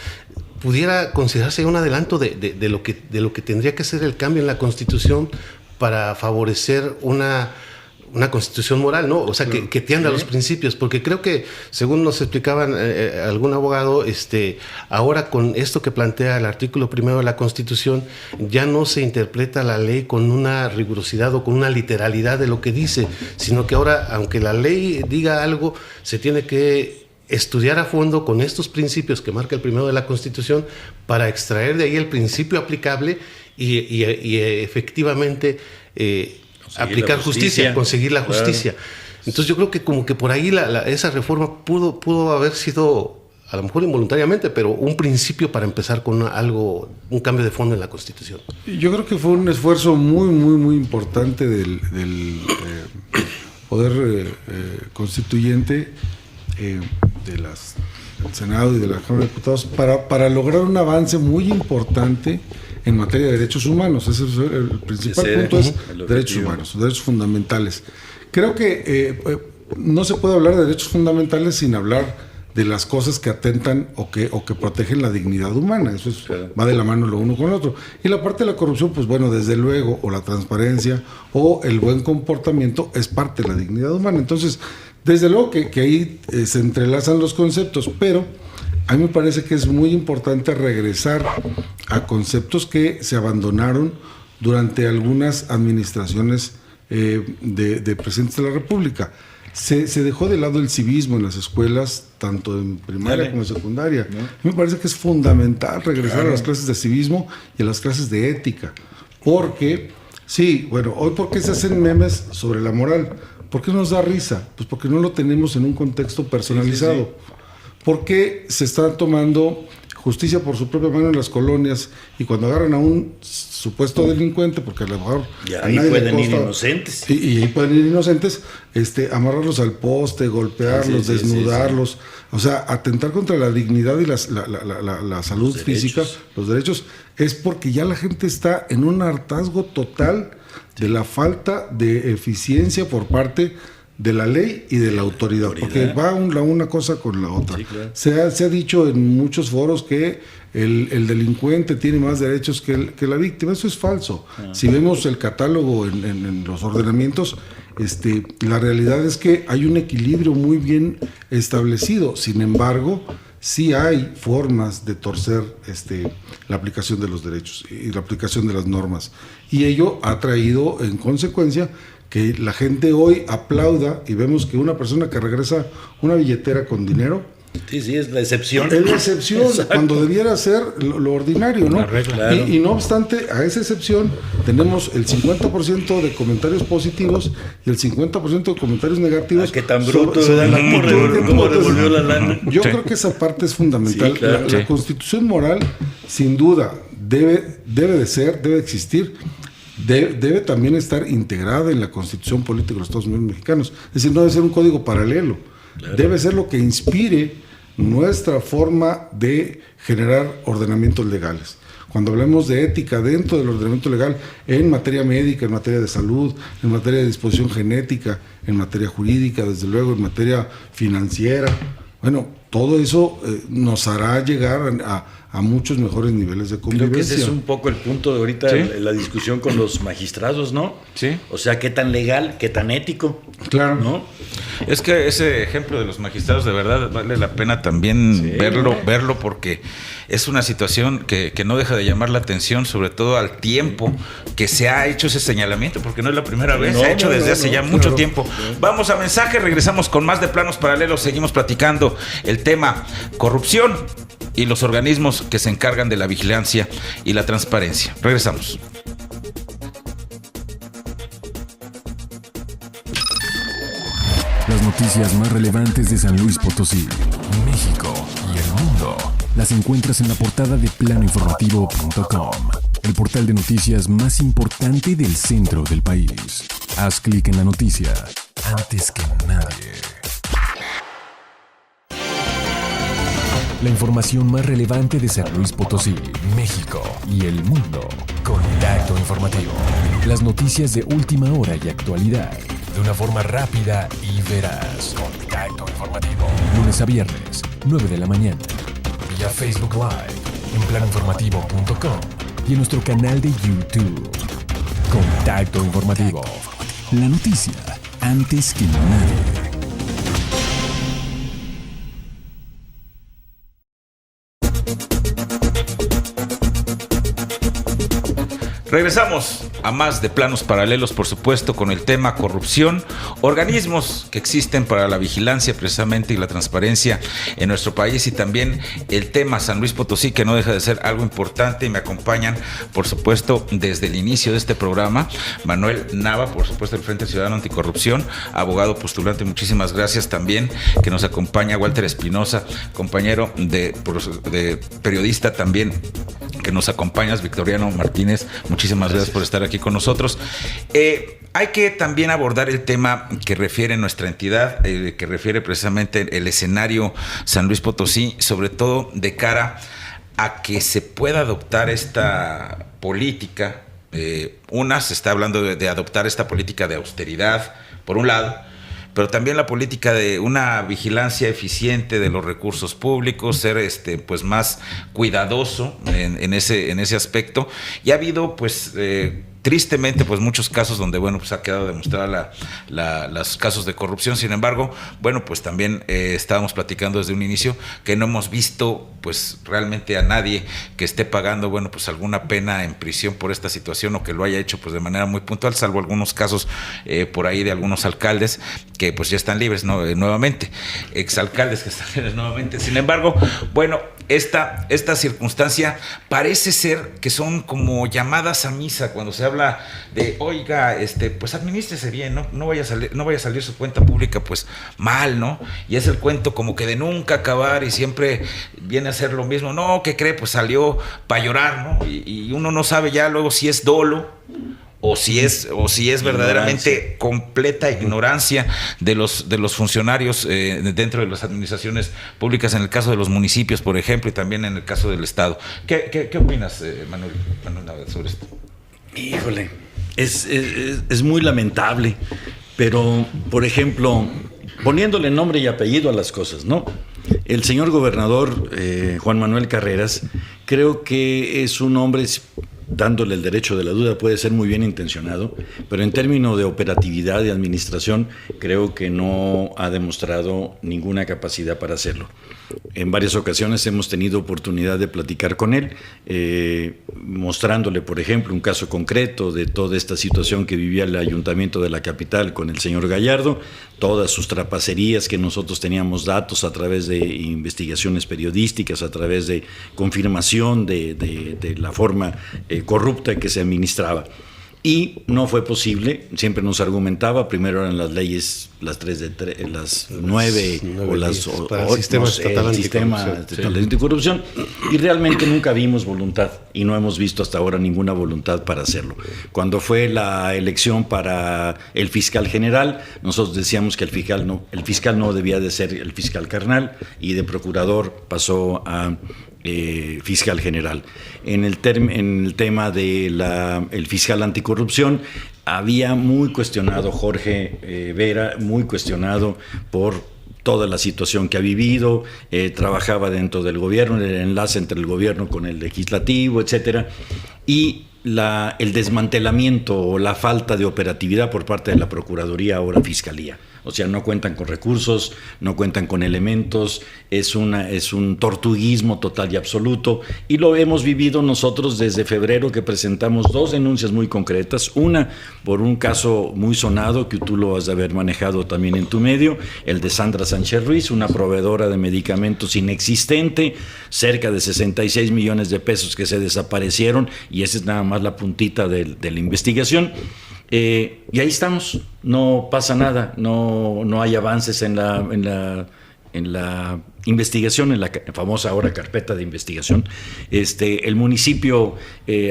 pudiera considerarse un adelanto de lo que tendría que ser el cambio en la Constitución para favorecer una constitución moral, ¿no? O sea, que tienda a los principios, porque creo que, según nos explicaban algún abogado, ahora con esto que plantea el artículo 1 de la Constitución, ya no se interpreta la ley con una rigurosidad o con una literalidad de lo que dice, sino que ahora, aunque la ley diga algo, se tiene que estudiar a fondo con estos principios que marca el 1 de la Constitución para extraer de ahí el principio aplicable y efectivamente aplicar justicia, conseguir la justicia. Claro. Entonces yo creo que como que por ahí esa reforma pudo haber sido, a lo mejor involuntariamente, pero un principio para empezar con un cambio de fondo en la Constitución. Yo creo que fue un esfuerzo muy, muy, muy importante del Poder Constituyente, del Senado y de la Cámara de Diputados, para lograr un avance muy importante en materia de derechos humanos. Ese es el principal punto, es derechos humanos, derechos fundamentales. Creo que no se puede hablar de derechos fundamentales sin hablar de las cosas que atentan o que protegen la dignidad humana. Eso va de la mano lo uno con lo otro. Y la parte de la corrupción, pues bueno, desde luego, o la transparencia o el buen comportamiento es parte de la dignidad humana. Entonces, desde luego que ahí se entrelazan los conceptos, pero a mí me parece que es muy importante regresar a conceptos que se abandonaron durante algunas administraciones de presidentes de la República. Se dejó de lado el civismo en las escuelas, tanto en primaria como en secundaria. A mí me parece que es fundamental regresar a las clases de civismo y a las clases de ética. Porque, sí, bueno, hoy ¿por qué se hacen memes sobre la moral? ¿Por qué nos da risa? Pues porque no lo tenemos en un contexto personalizado. Sí. ¿Por qué se está tomando justicia por su propia mano en las colonias y cuando agarran a un supuesto delincuente, porque a lo mejor ahí pueden ir inocentes, y ahí pueden ir inocentes, amarrarlos al poste, golpearlos, desnudarlos, o sea, atentar contra la dignidad y la salud física, los derechos, es porque ya la gente está en un hartazgo total de la falta de eficiencia por parte de la ley y de la autoridad, porque va una cosa con la otra. Sí, claro. Se ha dicho en muchos foros que el delincuente tiene más derechos que la víctima. Eso es falso. Si vemos el catálogo en los ordenamientos, la realidad es que hay un equilibrio muy bien establecido. Sin embargo, sí hay formas de torcer la aplicación de los derechos y la aplicación de las normas. Y ello ha traído en consecuencia que la gente hoy aplauda y vemos que una persona que regresa una billetera con dinero. Sí, es la excepción. Es la excepción, cuando debiera ser lo ordinario, ¿no? Claro. Y no obstante, a esa excepción tenemos el 50% de comentarios positivos y el 50% de comentarios negativos. ¿Qué tan bruto? ¿Cómo devolvió la lana? Yo creo que esa parte es fundamental. Sí, claro. La constitución moral, sin duda, debe de existir. Debe también estar integrada en la Constitución Política de los Estados Unidos Mexicanos. Es decir, no debe ser un código paralelo. Claro. Debe ser lo que inspire nuestra forma de generar ordenamientos legales. Cuando hablemos de ética dentro del ordenamiento legal, en materia médica, en materia de salud, en materia de disposición genética, en materia jurídica, desde luego, en materia financiera, bueno, todo eso nos hará llegar a muchos mejores niveles de convivencia. Creo que ese es un poco el punto de ahorita, ¿sí? La discusión con los magistrados, ¿no? Sí. O sea, qué tan legal, qué tan ético. Claro. ¿No? Es que ese ejemplo de los magistrados de verdad vale la pena también verlo porque es una situación que no deja de llamar la atención, sobre todo al tiempo que se ha hecho ese señalamiento, porque no es la primera vez, se ha hecho desde hace ya mucho tiempo. Vamos a mensaje, regresamos con más de Planos Paralelos, seguimos platicando el tema corrupción y los organismos que se encargan de la vigilancia y la transparencia. Regresamos. Las noticias más relevantes de San Luis Potosí, México y el mundo las encuentras en la portada de planoinformativo.com. el portal de noticias más importante del centro del país. Haz clic en la noticia antes que nadie. La información más relevante de San Luis Potosí, México y el mundo. Contacto Informativo. Las noticias de última hora y actualidad. De una forma rápida y veraz. Contacto Informativo. Lunes a viernes, 9 de la mañana. Vía Facebook Live, en planinformativo.com y en nuestro canal de YouTube. Contacto Informativo. La noticia antes que nadie. Regresamos a más de Planos Paralelos, por supuesto, con el tema corrupción, organismos que existen para la vigilancia precisamente y la transparencia en nuestro país, y también el tema San Luis Potosí, que no deja de ser algo importante, y me acompañan, por supuesto, desde el inicio de este programa, Manuel Nava, por supuesto, del Frente Ciudadano Anticorrupción, abogado postulante, muchísimas gracias. También que nos acompaña Walter Espinosa, compañero de periodista también, que nos acompañas, Victoriano Martínez, muchísimas gracias por estar aquí con nosotros. Hay que también abordar el tema que refiere nuestra entidad, que refiere precisamente el escenario San Luis Potosí, sobre todo de cara a que se pueda adoptar esta política. Se está hablando de adoptar esta política de austeridad, por un lado, pero también la política de una vigilancia eficiente de los recursos públicos, ser pues más cuidadoso en ese aspecto. Y ha habido pues tristemente pues muchos casos donde pues ha quedado demostrada los casos de corrupción. Sin embargo, pues también estábamos platicando desde un inicio que no hemos visto pues realmente a nadie que esté pagando pues alguna pena en prisión por esta situación, o que lo haya hecho pues de manera muy puntual, salvo algunos casos por ahí de algunos alcaldes que pues ya están libres nuevamente, exalcaldes que están libres nuevamente. Sin embargo, esta circunstancia parece ser que son como llamadas a misa cuando se habla de, oiga, pues administrese bien, no vaya a salir su cuenta pública pues mal, ¿no? Y es el cuento como que de nunca acabar, y siempre viene a ser lo mismo. No, ¿qué cree? Pues salió para llorar, ¿no? Y uno no sabe ya luego si es dolo o si es verdaderamente completa ignorancia de los funcionarios dentro de las administraciones públicas, en el caso de los municipios, por ejemplo, y también en el caso del Estado. ¿Qué opinas, Manuel, sobre esto? Híjole, es muy lamentable, pero, por ejemplo, poniéndole nombre y apellido a las cosas, ¿no? El señor gobernador Juan Manuel Carreras, creo que es un hombre, dándole el derecho de la duda, puede ser muy bien intencionado, pero en términos de operatividad y administración, creo que no ha demostrado ninguna capacidad para hacerlo. En varias ocasiones hemos tenido oportunidad de platicar con él, mostrándole, por ejemplo, un caso concreto de toda esta situación que vivía el ayuntamiento de la capital con el señor Gallardo, todas sus trapacerías, que nosotros teníamos datos a través de investigaciones periodísticas, a través de confirmación de la forma corrupta que se administraba. Y no fue posible, siempre nos argumentaba, primero eran las leyes, las 9 o las 8, el sistema estatal anticorrupción, y realmente nunca vimos voluntad, y no hemos visto hasta ahora ninguna voluntad para hacerlo. Cuando fue la elección para el fiscal general, nosotros decíamos que el fiscal no debía de ser el fiscal carnal, y de procurador pasó a fiscal general. En el tema del fiscal anticorrupción, había muy cuestionado Jorge Vera, muy cuestionado por toda la situación que ha vivido, trabajaba dentro del gobierno, el enlace entre el gobierno con el legislativo, etcétera, y el desmantelamiento o la falta de operatividad por parte de la Procuraduría, ahora Fiscalía. O sea, no cuentan con recursos, no cuentan con elementos, es un tortuguismo total y absoluto, y lo hemos vivido nosotros desde febrero, que presentamos 2 denuncias muy concretas, una por un caso muy sonado que tú lo has de haber manejado también en tu medio, el de Sandra Sánchez Ruiz, una proveedora de medicamentos inexistente, cerca de 66 millones de pesos que se desaparecieron, y esa es nada más la puntita de la investigación. Y ahí estamos, no pasa nada, no hay avances en la investigación, en la famosa ahora carpeta de investigación, el municipio,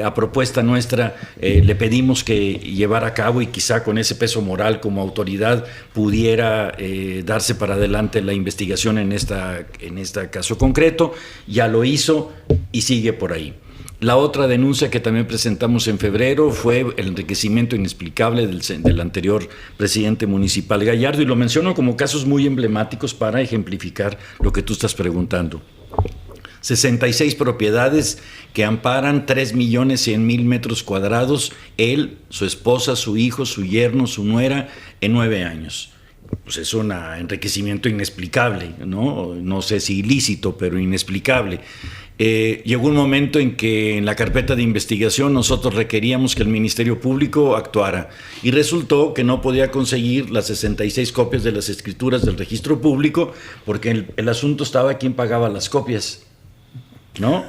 a propuesta nuestra, le pedimos que llevara a cabo y quizá con ese peso moral como autoridad pudiera darse para adelante la investigación en este caso concreto. Ya lo hizo y sigue por ahí. La otra denuncia que también presentamos en febrero fue el enriquecimiento inexplicable del anterior presidente municipal Gallardo, y lo menciono como casos muy emblemáticos para ejemplificar lo que tú estás preguntando. 66 propiedades que amparan 3.100.000 metros cuadrados, él, su esposa, su hijo, su yerno, su nuera, en 9 años. Pues es un enriquecimiento inexplicable, ¿no? No sé si ilícito, pero inexplicable. Llegó un momento en que en la carpeta de investigación nosotros requeríamos que el Ministerio Público actuara, y resultó que no podía conseguir las 66 copias de las escrituras del registro público porque el asunto estaba quién pagaba las copias, ¿no?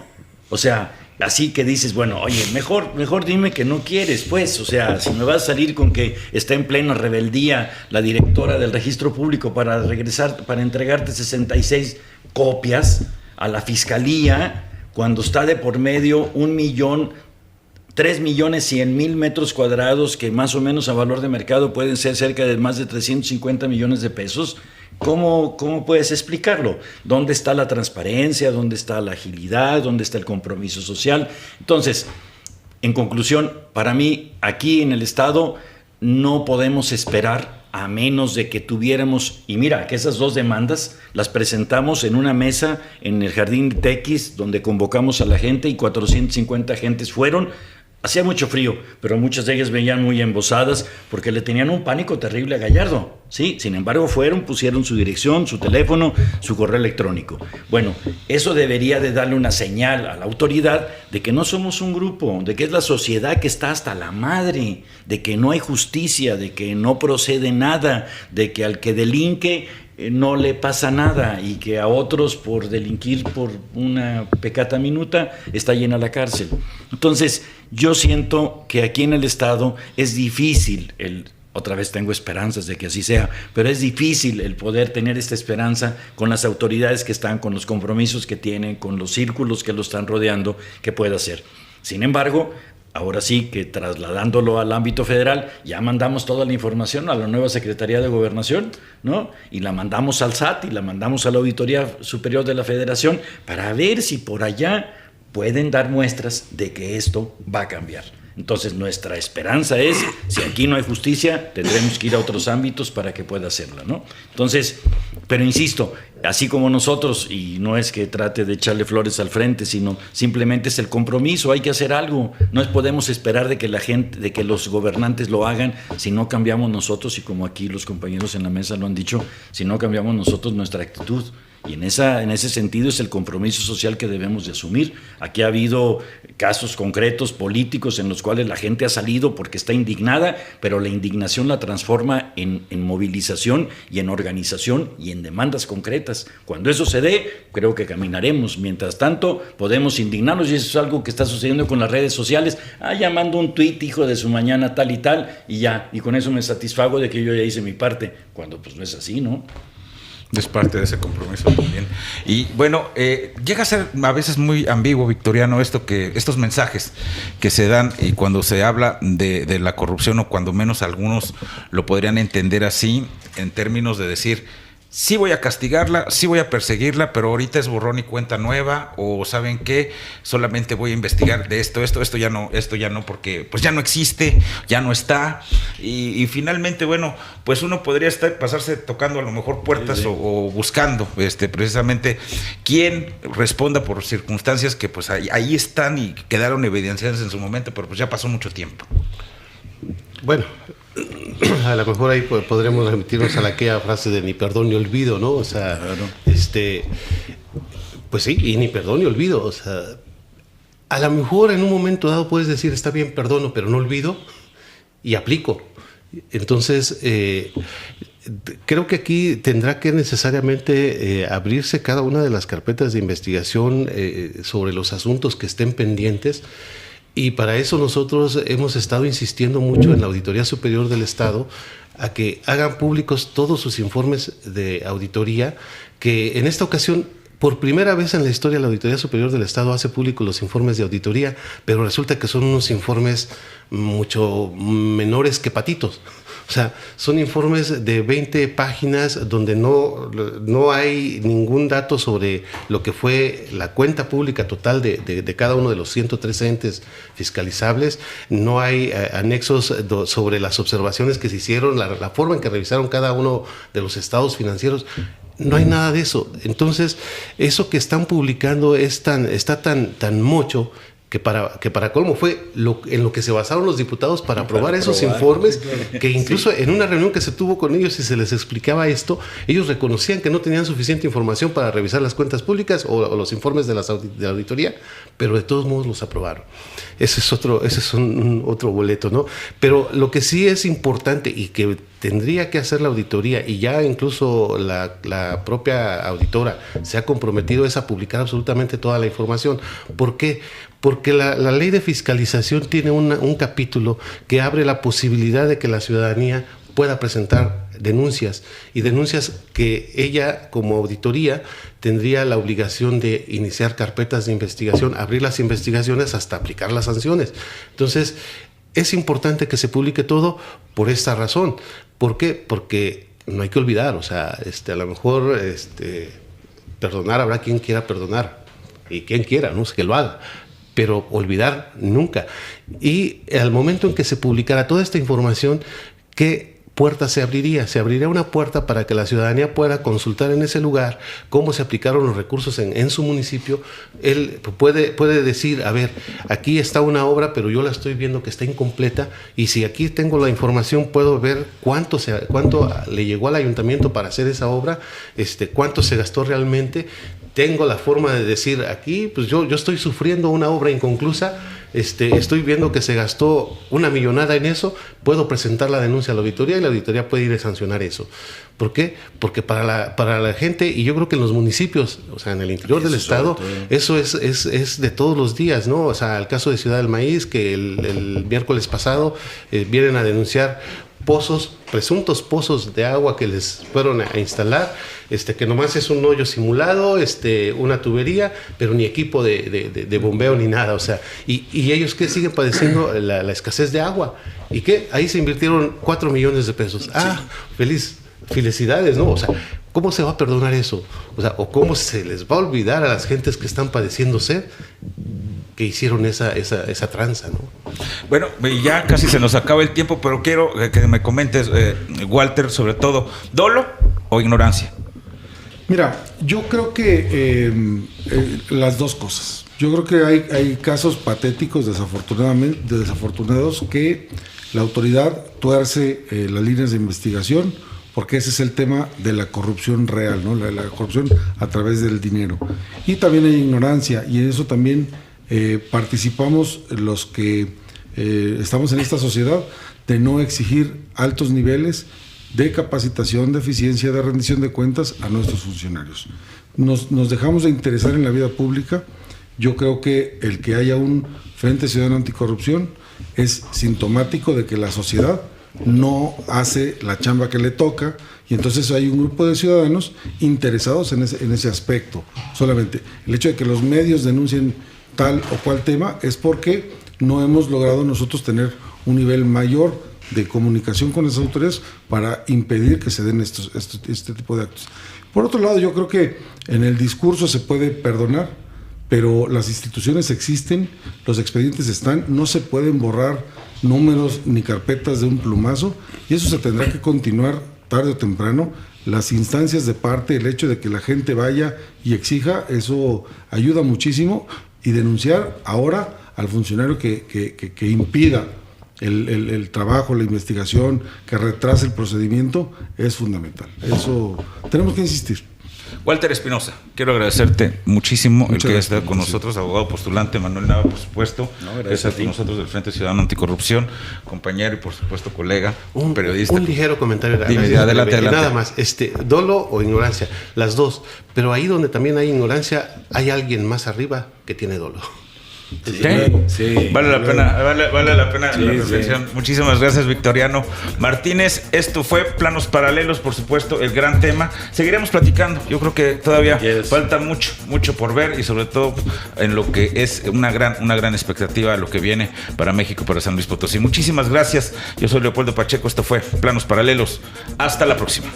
O sea, así que dices, bueno, oye, mejor dime que no quieres, pues. O sea, si me vas a salir con que está en plena rebeldía la directora del registro público para entregarte 66 copias a la fiscalía, cuando está de por medio 3.100.000 metros cuadrados, que más o menos a valor de mercado pueden ser cerca de más de 350 millones de pesos, ¿cómo puedes explicarlo? ¿Dónde está la transparencia? ¿Dónde está la agilidad? ¿Dónde está el compromiso social? Entonces, en conclusión, para mí, aquí en el Estado no podemos esperar a menos de que tuviéramos, y mira, que esas 2 demandas las presentamos en una mesa en el Jardín Tequis, donde convocamos a la gente y 450 gentes fueron. Hacía mucho frío, pero muchas de ellas venían muy embosadas porque le tenían un pánico terrible a Gallardo, ¿sí? Sin embargo, pusieron su dirección, su teléfono, su correo electrónico. Bueno, eso debería de darle una señal a la autoridad de que no somos un grupo, de que es la sociedad que está hasta la madre, de que no hay justicia, de que no procede nada, de que al que delinque no le pasa nada, y que a otros por delinquir por una pecata minuta está llena la cárcel. Entonces, yo siento que aquí en el Estado es difícil, otra vez tengo esperanzas de que así sea, pero es difícil el poder tener esta esperanza con las autoridades que están, con los compromisos que tienen, con los círculos que lo están rodeando, que pueda hacer. Sin embargo, ahora sí que trasladándolo al ámbito federal, ya mandamos toda la información a la nueva Secretaría de Gobernación, ¿no? Y la mandamos al SAT y la mandamos a la Auditoría Superior de la Federación para ver si por allá pueden dar muestras de que esto va a cambiar. Entonces, nuestra esperanza es, si aquí no hay justicia, tendremos que ir a otros ámbitos para que pueda hacerla, ¿no? Entonces, pero insisto, así como nosotros, y no es que trate de echarle flores al frente, sino simplemente es el compromiso, hay que hacer algo. No podemos esperar de que los gobernantes lo hagan si no cambiamos nosotros, y como aquí los compañeros en la mesa lo han dicho, si no cambiamos nosotros nuestra actitud. Y en ese sentido es el compromiso social que debemos de asumir. Aquí ha habido casos concretos políticos en los cuales la gente ha salido porque está indignada, pero la indignación la transforma en movilización y en organización y en demandas concretas. Cuando eso se dé, creo que caminaremos. Mientras tanto, podemos indignarnos, y eso es algo que está sucediendo con las redes sociales. Ya mando un tuit, hijo de su mañana, tal y tal, y ya. Y con eso me satisfago de que yo ya hice mi parte, cuando pues no es así, ¿no? Es parte de ese compromiso también. Y bueno, llega a ser a veces muy ambiguo, Victoriano, estos mensajes que se dan, y cuando se habla de la corrupción, o cuando menos algunos lo podrían entender así, en términos de decir, sí voy a castigarla, sí voy a perseguirla, pero ahorita es borrón y cuenta nueva, o ¿saben qué? Solamente voy a investigar de esto ya no, porque pues ya no existe, ya no está, y finalmente, bueno, pues uno podría pasarse tocando a lo mejor puertas, sí. o buscando precisamente quién responda por circunstancias que pues ahí están y quedaron evidenciadas en su momento, pero pues ya pasó mucho tiempo. Bueno, a lo mejor ahí podremos remitirnos a aquella frase de ni perdón ni olvido, ¿no? O sea, pues sí, y ni perdón ni olvido. O sea, a lo mejor en un momento dado puedes decir, está bien, perdono, pero no olvido, y aplico. Entonces, creo que aquí tendrá que necesariamente abrirse cada una de las carpetas de investigación sobre los asuntos que estén pendientes. Y para eso nosotros hemos estado insistiendo mucho en la Auditoría Superior del Estado a que hagan públicos todos sus informes de auditoría, que en esta ocasión, por primera vez en la historia, la Auditoría Superior del Estado hace públicos los informes de auditoría, pero resulta que son unos informes mucho menores que patitos. O sea, son informes de 20 páginas donde no hay ningún dato sobre lo que fue la cuenta pública total de cada uno de los 103 entes fiscalizables. No hay anexos sobre las observaciones que se hicieron, la forma en que revisaron cada uno de los estados financieros. No hay nada de eso. Entonces, eso que están publicando está tan mocho que para colmo fue en lo que se basaron los diputados para aprobar esos informes, que incluso en una reunión que se tuvo con ellos y se les explicaba esto, ellos reconocían que no tenían suficiente información para revisar las cuentas públicas o los informes de la auditoría, pero de todos modos los aprobaron. Ese es otro boleto, ¿no? Pero lo que sí es importante y que tendría que hacer la auditoría, y ya incluso la propia auditora se ha comprometido, es a publicar absolutamente toda la información. ¿Por qué? Porque la ley de fiscalización tiene un capítulo que abre la posibilidad de que la ciudadanía pueda presentar denuncias, y denuncias que ella como auditoría tendría la obligación de iniciar carpetas de investigación, abrir las investigaciones hasta aplicar las sanciones. Entonces, es importante que se publique todo por esta razón. ¿Por qué? Porque no hay que olvidar, o sea, a lo mejor perdonar, habrá quien quiera perdonar, y quien quiera, no sé, que lo haga, pero olvidar nunca. Y al momento en que se publicara toda esta información, ¿qué puerta se abriría? Se abriría una puerta para que la ciudadanía pueda consultar en ese lugar cómo se aplicaron los recursos en su municipio. Él puede decir, a ver, aquí está una obra, pero yo la estoy viendo que está incompleta, y si aquí tengo la información puedo ver cuánto le llegó al ayuntamiento para hacer esa obra, cuánto se gastó realmente. Tengo la forma de decir, aquí pues yo estoy sufriendo una obra inconclusa, estoy viendo que se gastó una millonada en eso, puedo presentar la denuncia a la auditoría y la auditoría puede ir a sancionar eso. ¿Por qué? Porque para la gente, y yo creo que en los municipios, o sea, en el interior del estado, eso es de todos los días, ¿no? O sea, el caso de Ciudad del Maíz, que el miércoles pasado vienen a denunciar presuntos pozos de agua que les fueron a instalar, que nomás es un hoyo simulado, una tubería, pero ni equipo de bombeo ni nada, o sea, y ellos que siguen padeciendo la escasez de agua, y que ahí se invirtieron 4 millones de pesos. Felicidades, ¿no? O sea, ¿cómo se va a perdonar eso? O sea, o cómo se les va a olvidar a las gentes que están padeciendo sed, que hicieron esa tranza, ¿no? Bueno, ya casi se nos acaba el tiempo, pero quiero que me comentes, Walter, sobre todo, ¿dolo o ignorancia? Mira, yo creo que las dos cosas. Yo creo que hay casos patéticos, desafortunados, que la autoridad tuerce las líneas de investigación, porque ese es el tema de la corrupción real, ¿no? La corrupción a través del dinero. Y también hay ignorancia, y en eso también participamos los que estamos en esta sociedad, de no exigir altos niveles de capacitación, de eficiencia, de rendición de cuentas a nuestros funcionarios. Nos dejamos de interesar en la vida pública. Yo creo que el que haya un Frente Ciudadano Anticorrupción es sintomático de que la sociedad no hace la chamba que le toca, y entonces hay un grupo de ciudadanos interesados en ese aspecto. Solamente el hecho de que los medios denuncien tal o cual tema es porque no hemos logrado nosotros tener un nivel mayor de comunicación con las autoridades para impedir que se den este tipo de actos. Por otro lado, yo creo que en el discurso se puede perdonar, pero las instituciones existen, los expedientes están, no se pueden borrar números ni carpetas de un plumazo, y eso se tendrá que continuar tarde o temprano. Las instancias de parte, el hecho de que la gente vaya y exija, eso ayuda muchísimo, y denunciar ahora al funcionario que impida el trabajo, la investigación, que retrase el procedimiento, es fundamental. Eso tenemos que insistir. Walter Espinosa, quiero agradecerte muchísimo el que hayas estado con nosotros, abogado postulante. Manuel Nava, por supuesto, gracias con nosotros del Frente Ciudadano Anticorrupción, compañero y por supuesto colega, periodista. Un ligero comentario. Dime, adelante. Nada más, dolo o ignorancia, las dos, pero ahí donde también hay ignorancia, hay alguien más arriba que tiene dolo. Sí, Vale la pena, vale la pena Sí, la reflexión. sí. Muchísimas gracias, Victoriano Martínez. Esto fue Planos Paralelos, por supuesto, el gran tema. Seguiremos platicando. Yo creo que todavía falta mucho por ver y sobre todo en lo que es una gran expectativa de lo que viene para México, para San Luis Potosí. Muchísimas gracias. Yo soy Leopoldo Pacheco. Esto fue Planos Paralelos. Hasta la próxima.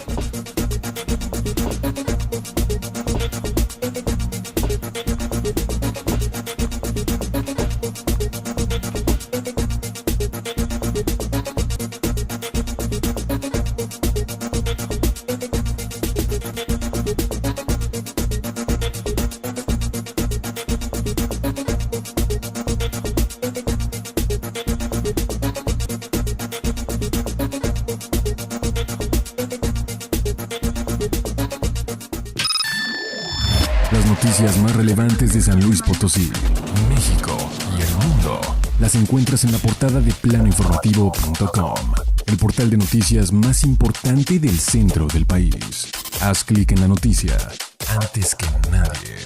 Las noticias más relevantes de San Luis Potosí, México y el mundo las encuentras en la portada de planoinformativo.com, el portal de noticias más importante del centro del país. Haz clic en la noticia antes que nadie.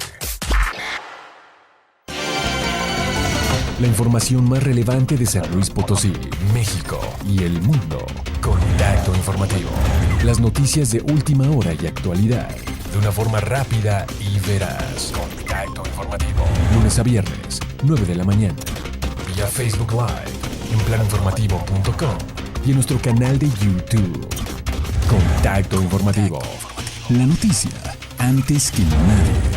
La información más relevante de San Luis Potosí, México y el mundo. Contacto Informativo. Las noticias de última hora y actualidad de una forma rápida y veraz. Contacto Informativo. Lunes a viernes, 9 de la mañana. Vía Facebook Live, en planoinformativo.com y en nuestro canal de YouTube. Contacto Informativo. La noticia antes que nadie.